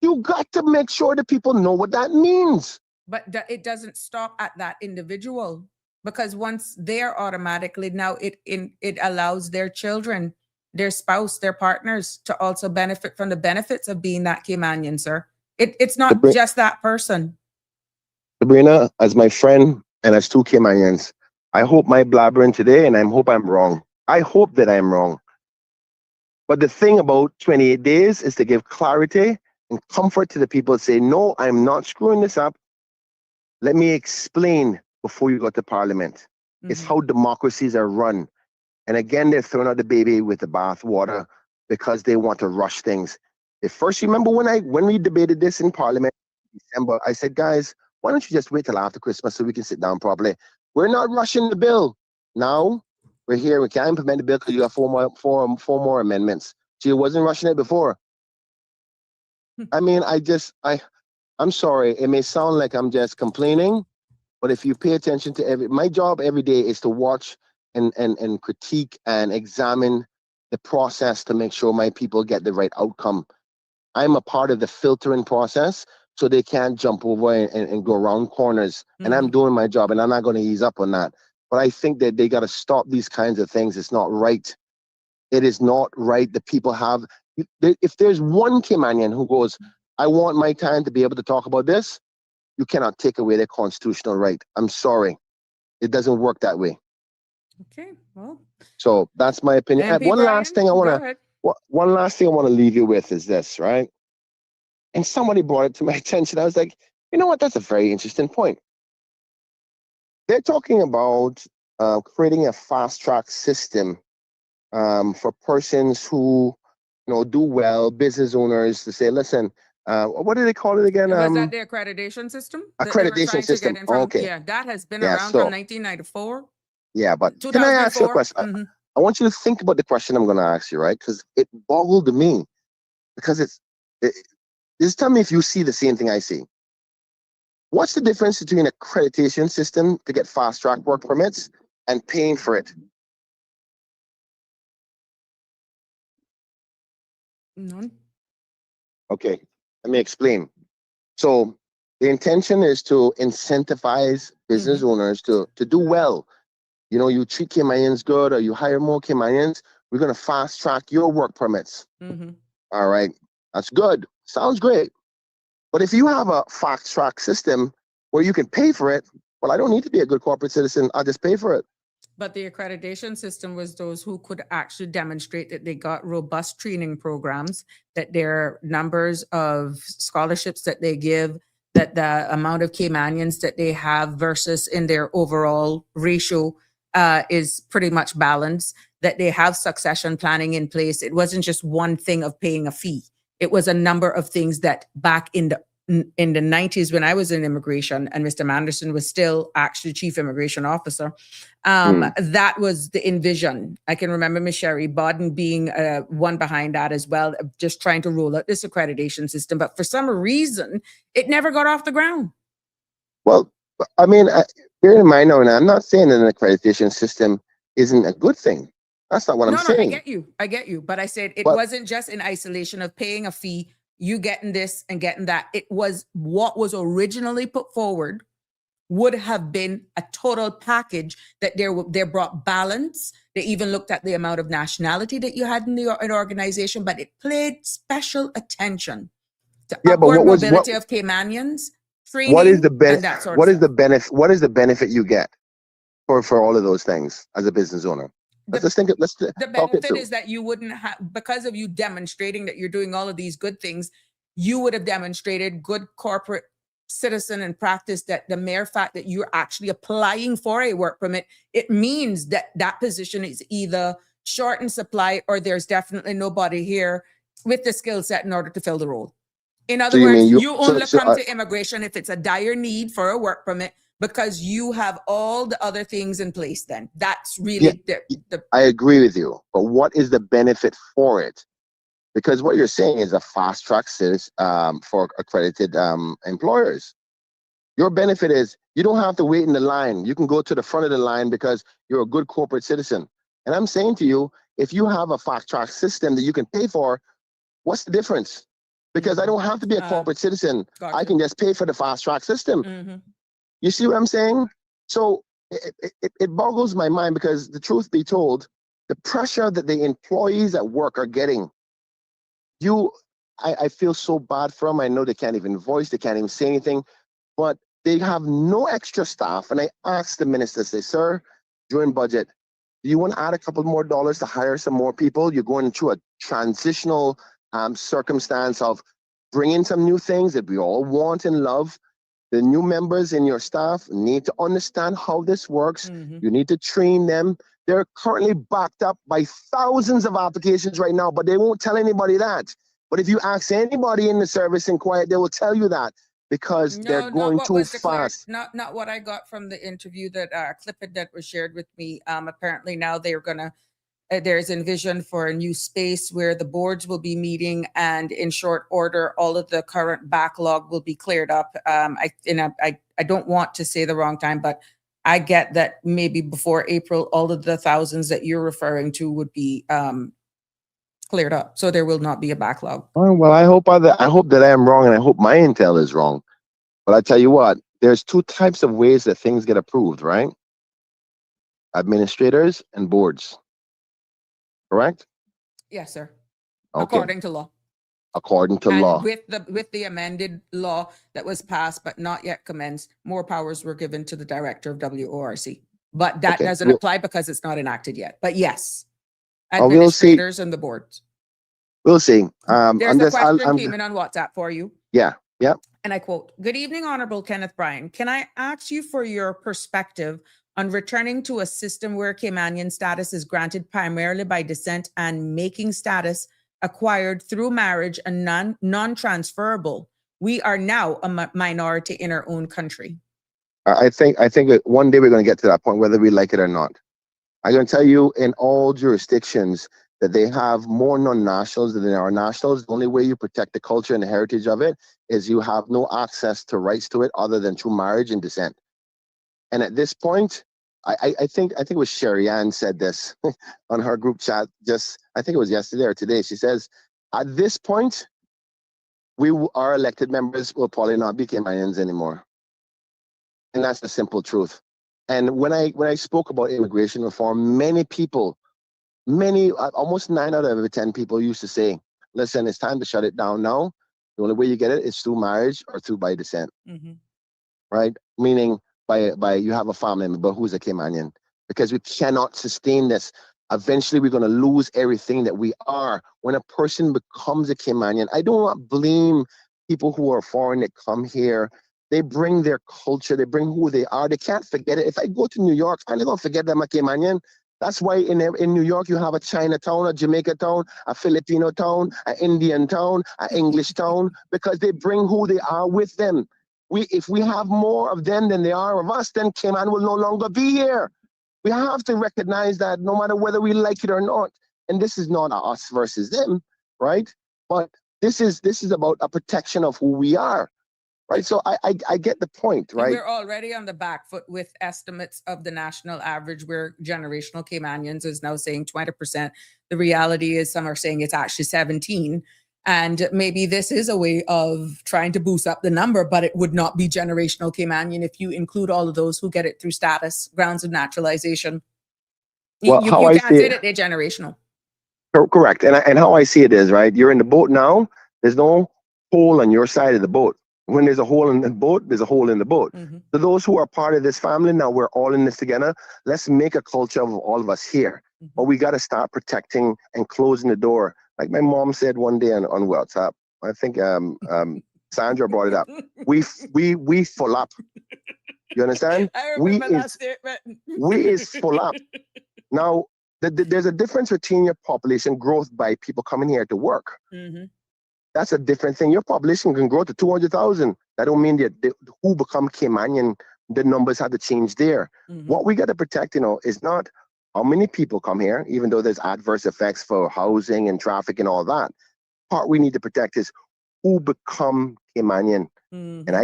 you got to make sure that people know what that means. But it doesn't stop at that individual, because once they're automatically, now it allows their children, their spouse, their partners to also benefit from the benefits of being that Caymanian, sir. It's not just that person. Sabrina, as my friend and as 2 Caymanians, I hope my blabbering today, and I hope I'm wrong. I hope that I'm wrong. But the thing about 28 days is to give clarity and comfort to the people. Say, no, I'm not screwing this up. Let me explain before you go to Parliament. Mm-hmm. It's how democracies are run. And again, they're throwing out the baby with the bathwater because they want to rush things. At first, remember when we debated this in Parliament in December, I said, guys, why don't you just wait till after Christmas so we can sit down properly? We're not rushing the bill. Now we're here. We can't implement the bill because you got four more amendments. So you wasn't rushing it before. I mean, I'm sorry. It may sound like I'm just complaining, but if you pay attention to my job every day is to watch and critique and examine the process to make sure my people get the right outcome. I'm a part of the filtering process, so they can't jump over and go around corners. Mm-hmm. And I'm doing my job, and I'm not going to ease up on that. But I think that they got to stop these kinds of things. It's not right. It is not right that people have. If there's one Caymanian who goes, I want my time to be able to talk about this, you cannot take away their constitutional right. I'm sorry. It doesn't work that way. Okay, well. So that's my opinion. One last thing I want to leave you with is this, right? And somebody brought it to my attention. I was like, you know what? That's a very interesting point. They're talking about creating a fast track system for persons who, do well, business owners, to say, listen, What do they call it again? Was that the accreditation system that they were Accreditation trying to system. get in from? Okay. Yeah, that has been Yeah. around from So 1994, yeah, but can I ask you a 2004. question? I want you to think about the question I'm going to ask you, right? Because it boggled me. Because just tell me if you see the same thing I see. What's the difference between accreditation system to get fast track work permits and paying for it? None. Okay, let me explain. So the intention is to incentivize business owners to do well. You know, you treat Caymanians good or you hire more Caymanians, we're going to fast track your work permits. All right, that's good. Sounds great. But if you have a fast track system where you can pay for it, well, I don't need to be a good corporate citizen. I'll just pay for it. But the accreditation system was those who could actually demonstrate that they got robust training programs, that their numbers of scholarships that they give, that the amount of Caymanians that they have versus in their overall ratio is pretty much balanced, that they have succession planning in place. It wasn't just one thing of paying a fee. It was a number of things that back in the 90s when I was in immigration and Mr. Manderson was still actually chief immigration officer, that was the envision. I can remember Ms. Sherry Bodden being one behind that as well, just trying to roll out this accreditation system. But for some reason, it never got off the ground. Well, I mean, bear in mind now, and I'm not saying that an accreditation system isn't a good thing. That's not what I'm saying. I get you. But I said it wasn't just in isolation of paying a fee, you getting this and getting that. It was what was originally put forward would have been a total package that they brought balance. They even looked at the amount of nationality that you had in the organization, but it played special attention to upward mobility of Caymanians, training, what is the and that sort of stuff. What is the benefit you get for all of those things as a business owner? The benefit is that you wouldn't have, because of you demonstrating that you're doing all of these good things, you would have demonstrated good corporate citizen and practice, that the mere fact that you're actually applying for a work permit, it means that that position is either short in supply or there's definitely nobody here with the skill set in order to fill the role. In other words, you only come to immigration if it's a dire need for a work permit, because you have all the other things in place. Then that's really I agree with you, but what is the benefit for it? Because what you're saying is a fast track system for accredited employers. Your benefit is you don't have to wait in the line. You can go to the front of the line because you're a good corporate citizen. And I'm saying to you, if you have a fast track system that you can pay for, what's the difference? Because I don't have to be a corporate citizen. I can just pay for the fast track system. You see what I'm saying? So it boggles my mind, because the truth be told, the pressure that the employees at work are getting, I feel so bad for them. I know they can't even voice, they can't even say anything, but they have no extra staff. And I asked the minister, say, sir, during budget, do you want to add a couple more dollars to hire some more people? You're going through a transitional circumstance of bringing some new things that we all want and love. The new members in your staff need to understand how this works. You need to train them. They're currently backed up by thousands of applications right now, but they won't tell anybody that. But if you ask anybody in the service in quiet, they will tell you that, because they're going too fast. Not what I got from the interview that clip that was shared with me. Apparently now they're gonna. There's envision for a new space where the boards will be meeting, and in short order, all of the current backlog will be cleared up. I don't want to say the wrong time, but I get that maybe before April, all of the thousands that you're referring to would be cleared up. So there will not be a backlog. Oh, well, I hope that I am wrong, and I hope my intel is wrong. But I tell you what, there's two types of ways that things get approved, right? Administrators and boards. Correct? Yes, sir. Okay. According to law. According to law. With the amended law that was passed but not yet commenced, more powers were given to the director of WORC. But that doesn't apply because it's not enacted yet. But yes, administrators and the boards. We'll see. There's a question came in on WhatsApp for you. Yeah. And I quote, "Good evening, Honorable Kenneth Bryan. Can I ask you for your perspective on returning to a system where Caymanian status is granted primarily by descent and making status acquired through marriage and non-transferable, we are now a minority in our own country. I think that one day we're going to get to that point, whether we like it or not. I'm going to tell you, in all jurisdictions, that they have more non-nationals than there are nationals. The only way you protect the culture and the heritage of it is you have no access to rights to it other than through marriage and descent. And at this point, I think it was Sherry Ann said this on her group chat. I think it was yesterday or today. She says, at this point, our elected members will probably not be Caymanians anymore. And that's the simple truth. And when I spoke about immigration reform, many people, almost 9 out of every 10 people used to say, listen, it's time to shut it down now. The only way you get it is through marriage or through by descent. Mm-hmm. Right? Meaning by you have a family member who's a Caymanian, because we cannot sustain this. Eventually, we're going to lose everything that we are. When a person becomes a Caymanian, I do not blame people who are foreign that come here. They bring their culture, they bring who they are. They can't forget it. If I go to New York, I'm not going to forget that I'm a Caymanian. That's why in New York, you have a Chinatown, a Jamaica town, a Filipino town, an Indian town, an English town, because they bring who they are with them. If we have more of them than they are of us, then Cayman will no longer be here. We have to recognize that no matter whether we like it or not. And this is not us versus them, right? But this is about a protection of who we are. Right. So I get the point, right? And we're already on the back foot with estimates of the national average, where generational Caymanians is now saying 20%. The reality is some are saying it's actually 17. And maybe this is a way of trying to boost up the number, but it would not be generational Caymanian if you include all of those who get it through status, grounds of naturalization. Well, you can't say that they're generational. Correct. And how I see it is, right, you're in the boat now. There's no hole on your side of the boat. When there's a hole in the boat, there's a hole in the boat. Mm-hmm. So those who are part of this family, now we're all in this together. Let's make a culture of all of us here. Mm-hmm. But we got to start protecting and closing the door. Like my mom said one day on WhatsApp, I think Sandra brought it up. We full up. You understand? I remember that statement. We is full up. Now, there's a difference between your population growth by people coming here to work. Mm-hmm. That's a different thing. Your population can grow to 200,000. That don't mean that who become Caymanian, the numbers have to change there. Mm-hmm. What we got to protect, is not how many people come here, even though there's adverse effects for housing and traffic and all that. Part we need to protect is who become Caymanian. Mm-hmm. And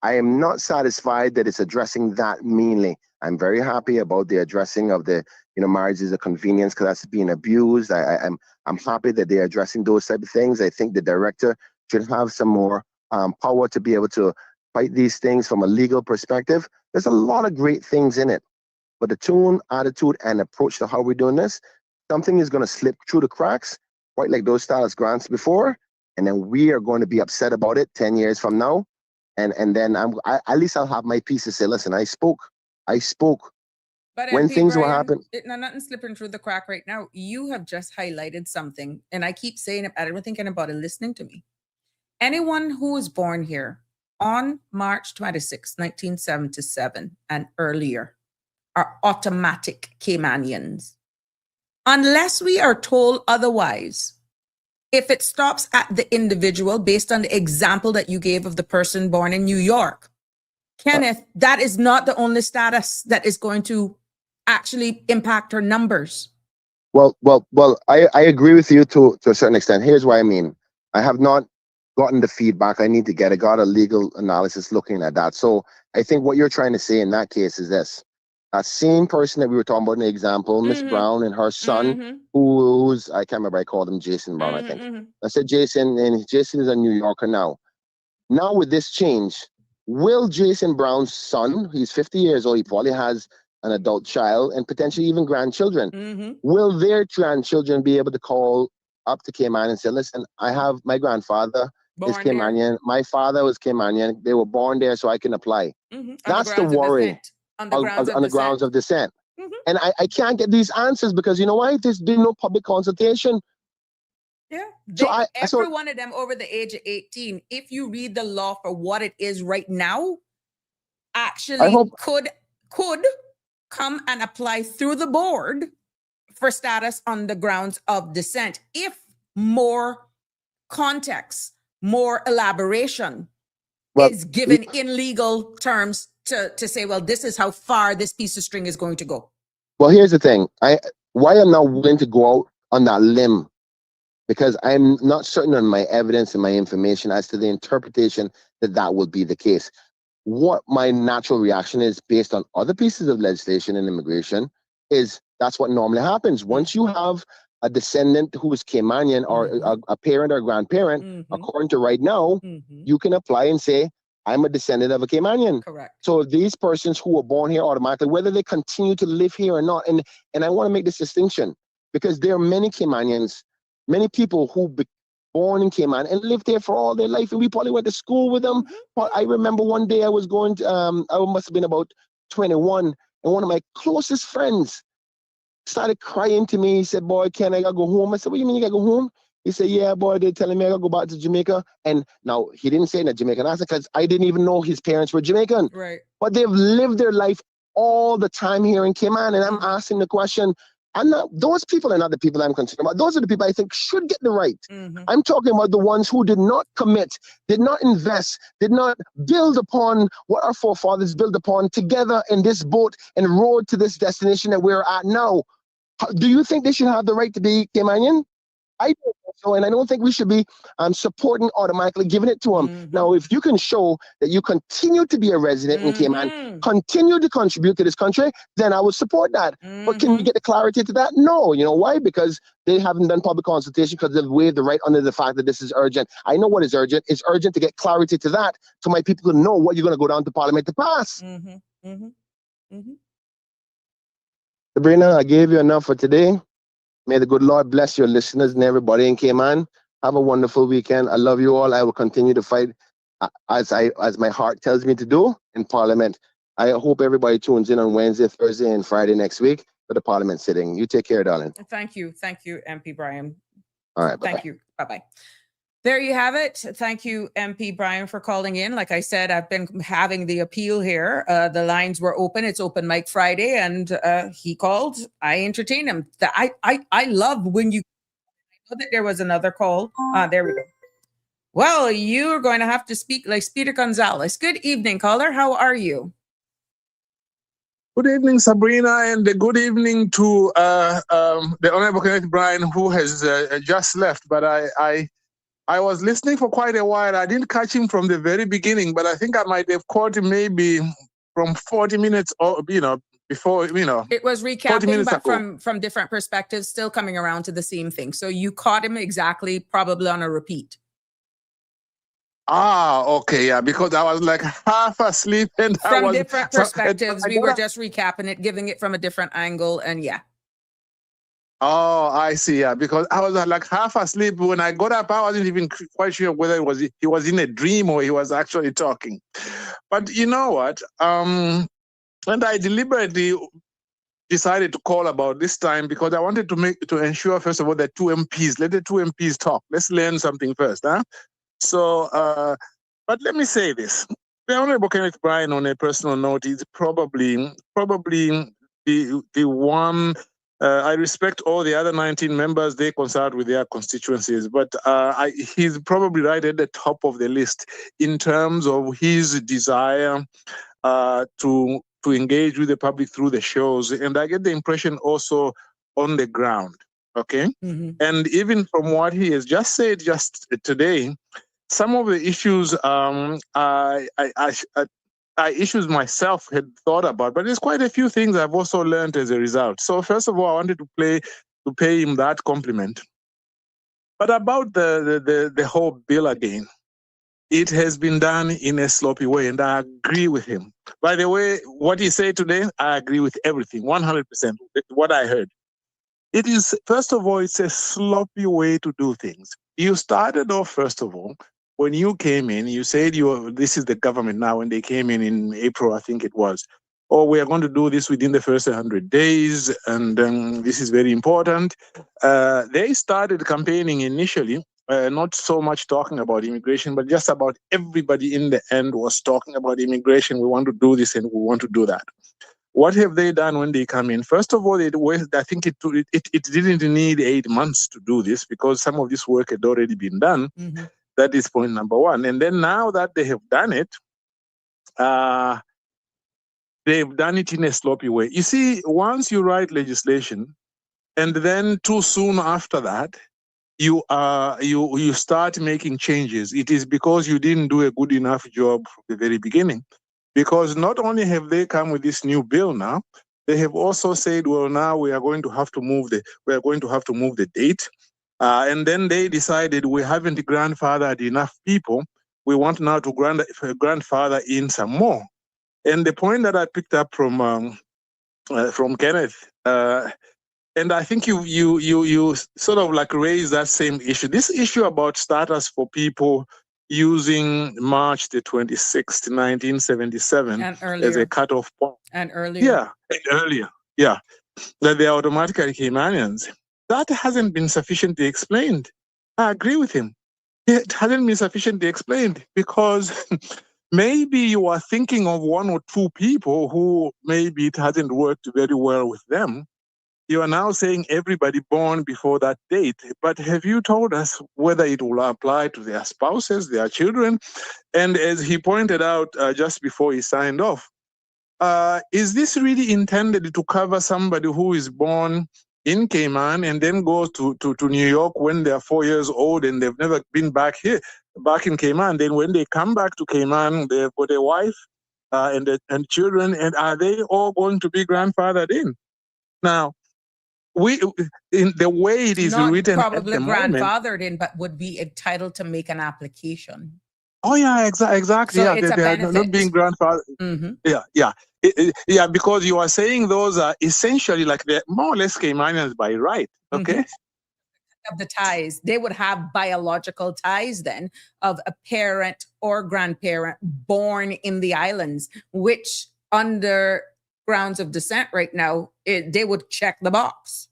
I am not satisfied that it's addressing that mainly. I'm very happy about the addressing of the, marriage is a convenience because that's being abused. I'm happy that they're addressing those type of things. I think the director should have some more power to be able to fight these things from a legal perspective. There's a lot of great things in it, but the tone, attitude, and approach to how we're doing this, something is going to slip through the cracks, right, like those status grants before, and then we are going to be upset about it 10 years from now, and then at least I'll have my piece to say, listen, I spoke. But when MP things Brian, will happen. Nothing slipping through the crack right now. You have just highlighted something, and I keep saying it. I don't think anybody listening to me. Anyone who was born here on March 26, 1977 and earlier are automatic Caymanians. Unless we are told otherwise, if it stops at the individual based on the example that you gave of the person born in New York, Kenneth, that is not the only status that is going to actually impact our numbers. Well, I agree with you to a certain extent. Here's what I mean. I have not gotten the feedback I need to get. I got a legal analysis looking at that. So I think what you're trying to say in that case is this. That same person that we were talking about in the example, Miss Brown and her son, who's, I can't remember, I called him Jason Brown, I think. I said Jason, and Jason is a New Yorker now. Now with this change, will Jason Brown's son, he's 50 years old, he probably has an adult child and potentially even grandchildren, will their grandchildren be able to call up to Cayman and say, listen, I have my grandfather is Caymanian, my father was Caymanian, they were born there so I can apply. That's the worry. On the grounds of descent. And I can't get these answers because you know why? There's been no public consultation. Yeah. So one of them over the age of 18, if you read the law for what it is right now, actually could come and apply through the board for status on the grounds of descent if more context, more elaboration Well, is given in legal terms to say, well, this is how far this piece of string is going to go. well, here's the thing. Why I'm not willing to go out on that limb, because I'm not certain on my evidence and my information as to the interpretation that will be the case. What my natural reaction is, based on other pieces of legislation and immigration, is that's what normally happens. Once you have a descendant who is Caymanian, or a parent or grandparent, according to right now, you can apply and say, I'm a descendant of a Caymanian. Correct. So these persons who were born here automatically, whether they continue to live here or not, and I want to make this distinction, because there are many Caymanians, many people who born in Cayman and lived there for all their life, and we probably went to school with them. But I remember one day I was going to, I must have been about 21, and one of my closest friends started crying to me. He said, boy, can I go home? I said, what do you mean you gotta go home? He said, yeah, boy, they're telling me I gotta go back to Jamaica. And now he didn't say that Jamaican accent, because I didn't even know his parents were Jamaican. Right. But they've lived their life all the time here in Cayman, and I'm asking the question, those people are not the people I'm concerned about. Those are the people I think should get the right. I'm talking about the ones who did not commit, did not invest, did not build upon what our forefathers built upon together in this boat and rowed to this destination that we're at now. Do you think they should have the right to be Caymanian? I don't think so, and I don't think we should be supporting automatically giving it to them. Now, if you can show that you continue to be a resident in Cayman, continue to contribute to this country, then I would support that. But can we get the clarity to that? No. You know why? Because they haven't done public consultation, because they've waived the right under the fact that this is urgent. I know what is urgent. It's urgent to get clarity to that, so my people can know what you're going to go down to Parliament to pass. Sabrina, I gave you enough for today. May the good Lord bless your listeners and everybody in Cayman. Have a wonderful weekend. I love you all. I will continue to fight as my heart tells me to do in Parliament. I hope everybody tunes in on Wednesday, Thursday, and Friday next week for the Parliament sitting. You take care, darling. Thank you, MP Brian. All right, bye-bye. Thank you. Bye-bye. There you have it. Thank you, MP Brian, for calling in. Like I said, I've been having the appeal here. The lines were open. It's open mic Friday, and he called. I entertained him. I love when you know that there was another call. There we go. Well, you're going to have to speak like Peter Gonzalez. Good evening, caller. How are you? Good evening, Sabrina, and good evening to the Honorable Kenneth Bryan, who has just left. But I was listening for quite a while. I didn't catch him from the very beginning, but I think I might have caught him maybe from 40 minutes or, before, It was recapping, but from different perspectives, still coming around to the same thing. So you caught him exactly, probably on a repeat. Okay, yeah, because I was like half asleep, and from different perspectives, we were just recapping it, giving it from a different angle, and yeah. Oh, I see. Yeah, because I was like half asleep when I got up. I wasn't even quite sure whether he was in a dream or he was actually talking. But you know what? And I deliberately decided to call about this time because I wanted to ensure, first of all, that let the two MPs talk. Let's learn something first, huh? So, but let me say this: the Honorable Kenneth Bryan, on a personal note, is probably the one. I respect all the other 19 members. They consult with their constituencies, but he's probably right at the top of the list in terms of his desire to engage with the public through the shows. And I get the impression also on the ground, okay? And even from what he has just said just today, some of the issues I issues myself had thought about, but there's quite a few things I've also learned as a result. So first of all, I wanted to pay him that compliment. But about the whole bill again, it has been done in a sloppy way, and I agree with him. By the way, what he said today, I agree with everything, 100%, what I heard. It is, first of all, it's a sloppy way to do things. You started off, first of all, when you came in, you said this is the government now. When they came in April, I think it was, we are going to do this within the first 100 days, and this is very important. They started campaigning initially, not so much talking about immigration, but just about everybody in the end was talking about immigration. We want to do this and we want to do that. What have they done when they come in? First of all, I think it didn't need 8 months to do this because some of this work had already been done. Mm-hmm. That is point number one. And then now that they have done it, they've done it in a sloppy way. You see, once you write legislation, and then too soon after that, you start making changes, it is because you didn't do a good enough job from the very beginning. Because not only have they come with this new bill now, they have also said, well, now we are going to have to move the date. And then they decided we haven't grandfathered enough people. We want now to grandfather in some more. And the point that I picked up from Kenneth, and I think you sort of like raised that same issue. This issue about status for people using March the 26th, 1977 And earlier. as a cutoff point. And earlier. Yeah, and earlier. Yeah, that they are automatically Caymanians. That hasn't been sufficiently explained. I agree with him. It hasn't been sufficiently explained because maybe you are thinking of one or two people who maybe it hasn't worked very well with them. You are now saying everybody born before that date, but have you told us whether it will apply to their spouses, their children? And as he pointed out just before he signed off, is this really intended to cover somebody who is born in Cayman and then goes to New York when they're 4 years old and they've never been back in Cayman? Then when they come back to Cayman, they've got a wife and children, and are they all going to be grandfathered in? Now, in the way it is Not written probably at the moment, grandfathered in, but would be entitled to make an application. oh yeah, exactly. So Yeah, it's a they are benefit. not being grandfathered. Mm-hmm. Yeah, because you are saying those are essentially like they're more or less Caymanians by right. Okay. Of the ties, they would have biological ties then of a parent or grandparent born in the islands, which under grounds of descent right now, they would check the box.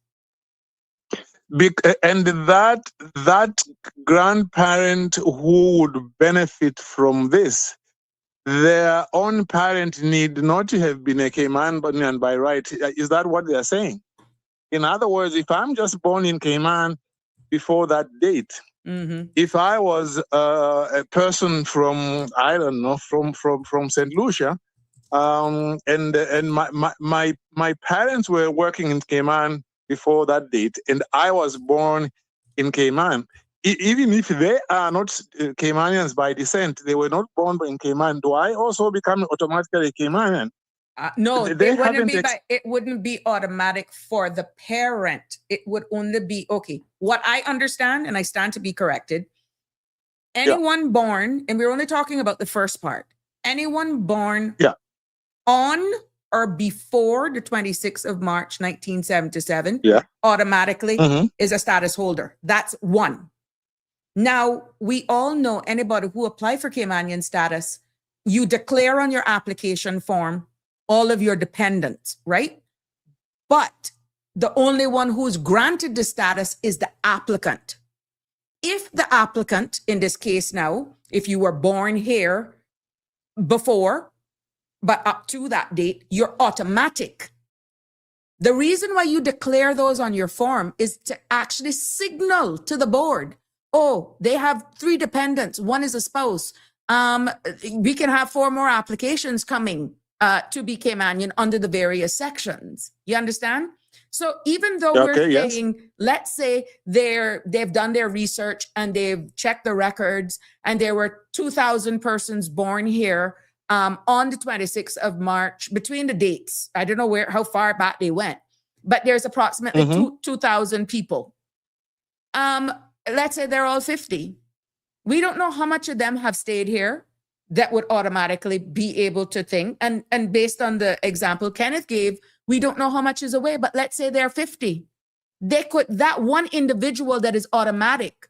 And that grandparent who would benefit from this, their own parent need not to have been a Caymanian by right. Is that what they are saying? In other words, if I'm just born in Cayman before that date, if I was a person from, I don't know, from St. Lucia, and my parents were working in Cayman before that date, and I was born in Cayman. Even if they are not Caymanians by descent, they were not born in Cayman, do I also become automatically Caymanian? No, it wouldn't be automatic for the parent. It would only be, okay, what I understand, and I stand to be corrected, anyone born, and we're only talking about the first part, anyone born on or before the 26th of March, 1977, automatically is a status holder. That's one. Now, we all know anybody who apply for Caymanian status, you declare on your application form all of your dependents, right? But the only one who's granted the status is the applicant. If the applicant, in this case now, if you were born here before, but up to that date, you're automatic. The reason why you declare those on your form is to actually signal to the board, oh, they have 3 dependents, 1 is a spouse. We can have 4 more applications coming to be Caymanian under the various sections. You understand? So even though we're saying, let's say they've done their research and they've checked the records and there were 2,000 persons born here on the 26th of March, between the dates, I don't know how far back they went, but there's approximately 2,000 people. Let's say they're all 50. We don't know how much of them have stayed here that would automatically be able to think. And based on the example Kenneth gave, we don't know how much is away, but let's say they're 50. That one individual that is automatic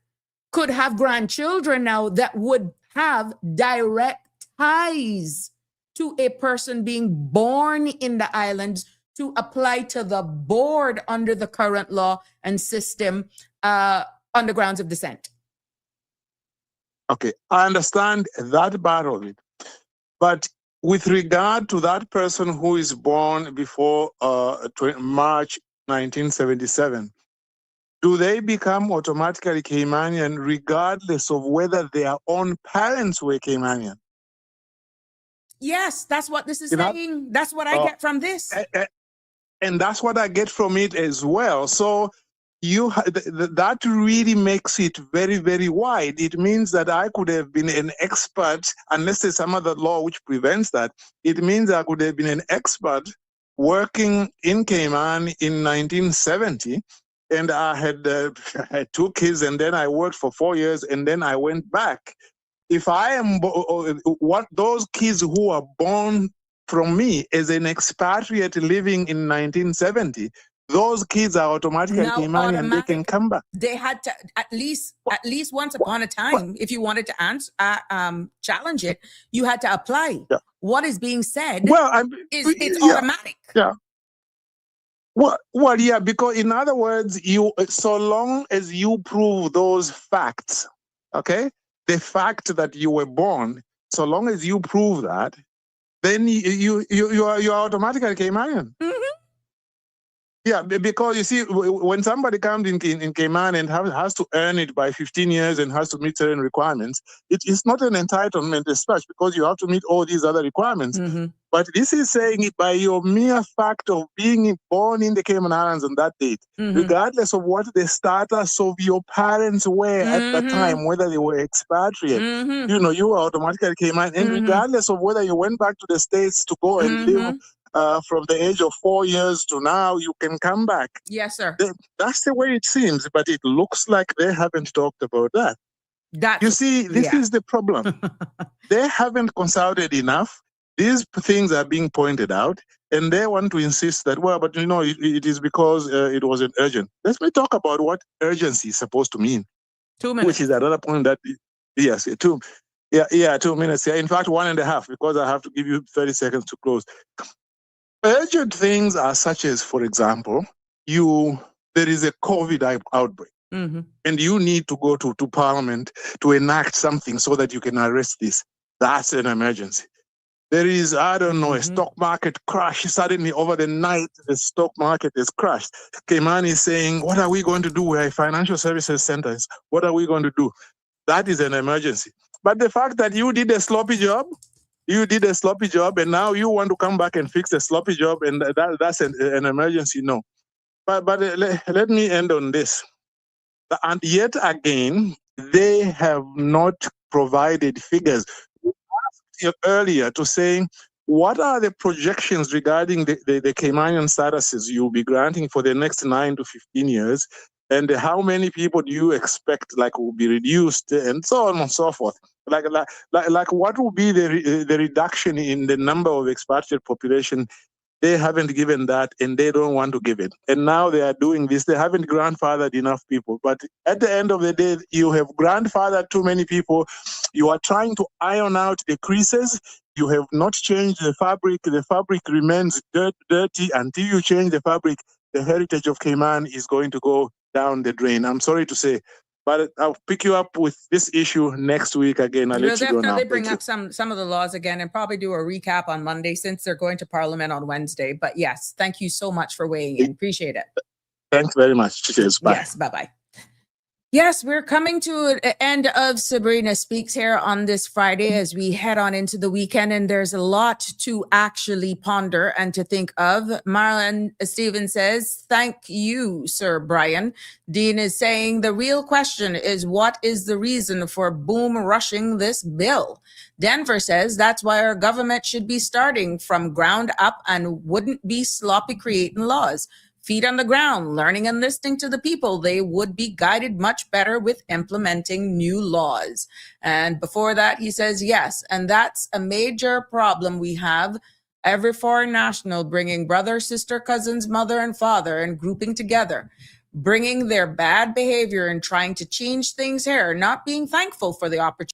could have grandchildren now that would have direct ties to a person being born in the islands to apply to the board under the current law and system on the grounds of descent. Okay, I understand that part of it. But with regard to that person who is born before March 1977, do they become automatically Caymanian regardless of whether their own parents were Caymanian? Yes, that's what this is You know, saying. That's what I get from this. And that's what I get from it as well. So that really makes it very, very wide. It means that I could have been an expert, unless there's some other law which prevents that. It means I could have been an expert working in Cayman in 1970, and I had 2 kids, and then I worked for 4 years, and then I went back. If I am what those kids who are born from me as an expatriate living in 1970, those kids are automatically Caymanian and they can come back. They had to at least once upon a time, if you wanted to challenge it, you had to apply. Yeah. What is being said it's yeah, automatic. Yeah. Well, yeah, because in other words, so long as you prove those facts, okay, the fact that you were born, so long as you prove that, then you are automatically Caymanian. Mm-hmm. Yeah, because you see, when somebody comes in Cayman and has to earn it by 15 years and has to meet certain requirements, it's not an entitlement as such, because you have to meet all these other requirements. Mm-hmm. But this is saying it by your mere fact of being born in the Cayman Islands on that date, mm-hmm. regardless of what the status of your parents were at that time, whether they were expatriate, you were automatically Cayman. And regardless of whether you went back to the States to go and live from the age of 4 years to now, you can come back. Yes, sir. That's the way it seems, but it looks like they haven't talked about that. You see, this is the problem. They haven't consulted enough. These things are being pointed out, and they want to insist that, well, but it is because it wasn't urgent. Let me talk about what urgency is supposed to mean. 2 minutes. Which is another point that, yes, 2 minutes. Yeah, in fact, 1.5, because I have to give you 30 seconds to close. Urgent things are such as, for example, there is a COVID outbreak, and you need to go to Parliament to enact something so that you can arrest this. That's an emergency. There is, a stock market crash. Suddenly, over the night, the stock market is crashed. Cayman is saying, what are we going to do? We're a financial services center. What are we going to do? That is an emergency. But the fact that you did a sloppy job, and now you want to come back and fix a sloppy job, and that's an emergency, no. But let me end on this. And yet again, they have not provided figures. Earlier to say, what are the projections regarding the Caymanian statuses you'll be granting for the next 9 to 15 years, and how many people do you expect will be reduced, and so on and so forth. Like what will be the reduction in the number of expatriate population? They haven't given that, and they don't want to give it. And now they are doing this. They haven't grandfathered enough people. But at the end of the day, you have grandfathered too many people. You are trying to iron out the creases. You have not changed the fabric. The fabric remains dirty. Until you change the fabric, the heritage of Cayman is going to go down the drain. I'm sorry to say. But I'll pick you up with this issue next week again. I'll let you go now. Definitely bring up some of the laws again and probably do a recap on Monday since they're going to Parliament on Wednesday. But yes, thank you so much for weighing in. Appreciate it. Thanks very much. Cheers. Bye. Yes, bye-bye. Yes, we're coming to an end of Sabrina Speaks here on this Friday as we head on into the weekend, and there's a lot to actually ponder and to think of. Marlon Stevens says, thank you, Sir Brian. Dean is saying, the real question is, what is the reason for boom rushing this bill? Denver says, that's why our government should be starting from ground up and wouldn't be sloppy creating laws. Feet on the ground, learning and listening to the people. They would be guided much better with implementing new laws. And before that, he says, yes, and that's a major problem we have. Every foreign national bringing brother, sister, cousins, mother, and father and grouping together, bringing their bad behavior and trying to change things here, not being thankful for the opportunity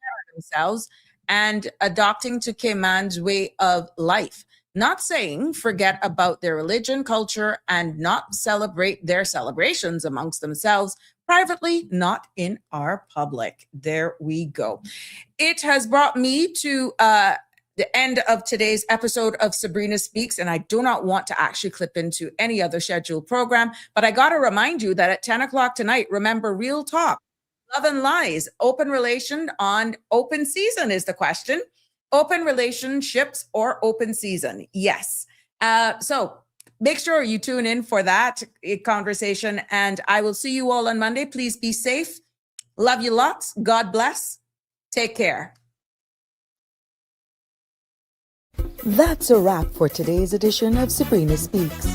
for themselves and adopting to Cayman's way of life. Not saying forget about their religion, culture, and not celebrate their celebrations amongst themselves privately, not in our public. There we go. It has brought me to the end of today's episode of Sabrina Speaks, and I do not want to actually clip into any other scheduled program, but I got to remind you that at 10 o'clock tonight, remember Real Talk, Love and Lies, open relation on open season is the question. Open relationships or open season? Yes. So make sure you tune in for that conversation, and I will see you all on Monday. Please be safe. Love you lots. God bless. Take care. That's a wrap for today's edition of Sabrina Speaks.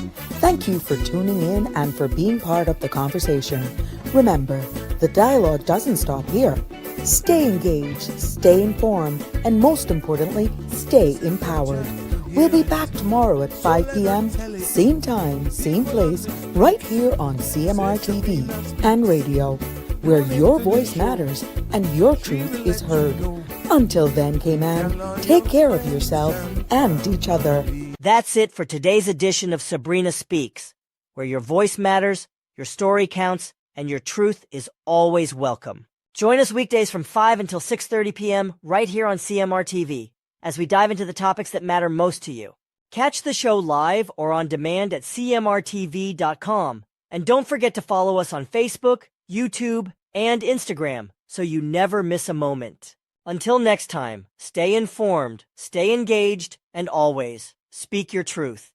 Thank you for tuning in and for being part of the conversation. Remember, the dialogue doesn't stop here. Stay engaged, stay informed, and most importantly, stay empowered. We'll be back tomorrow at 5 p.m., same time, same place, right here on CMR TV and radio, where your voice matters and your truth is heard. Until then, K-Man, take care of yourself and each other. That's it for today's edition of Sabrina Speaks, where your voice matters, your story counts, and your truth is always welcome. Join us weekdays from 5 until 6:30 p.m. right here on CMR TV as we dive into the topics that matter most to you. Catch the show live or on demand at cmrtv.com. And don't forget to follow us on Facebook, YouTube, and Instagram so you never miss a moment. Until next time, stay informed, stay engaged, and always speak your truth.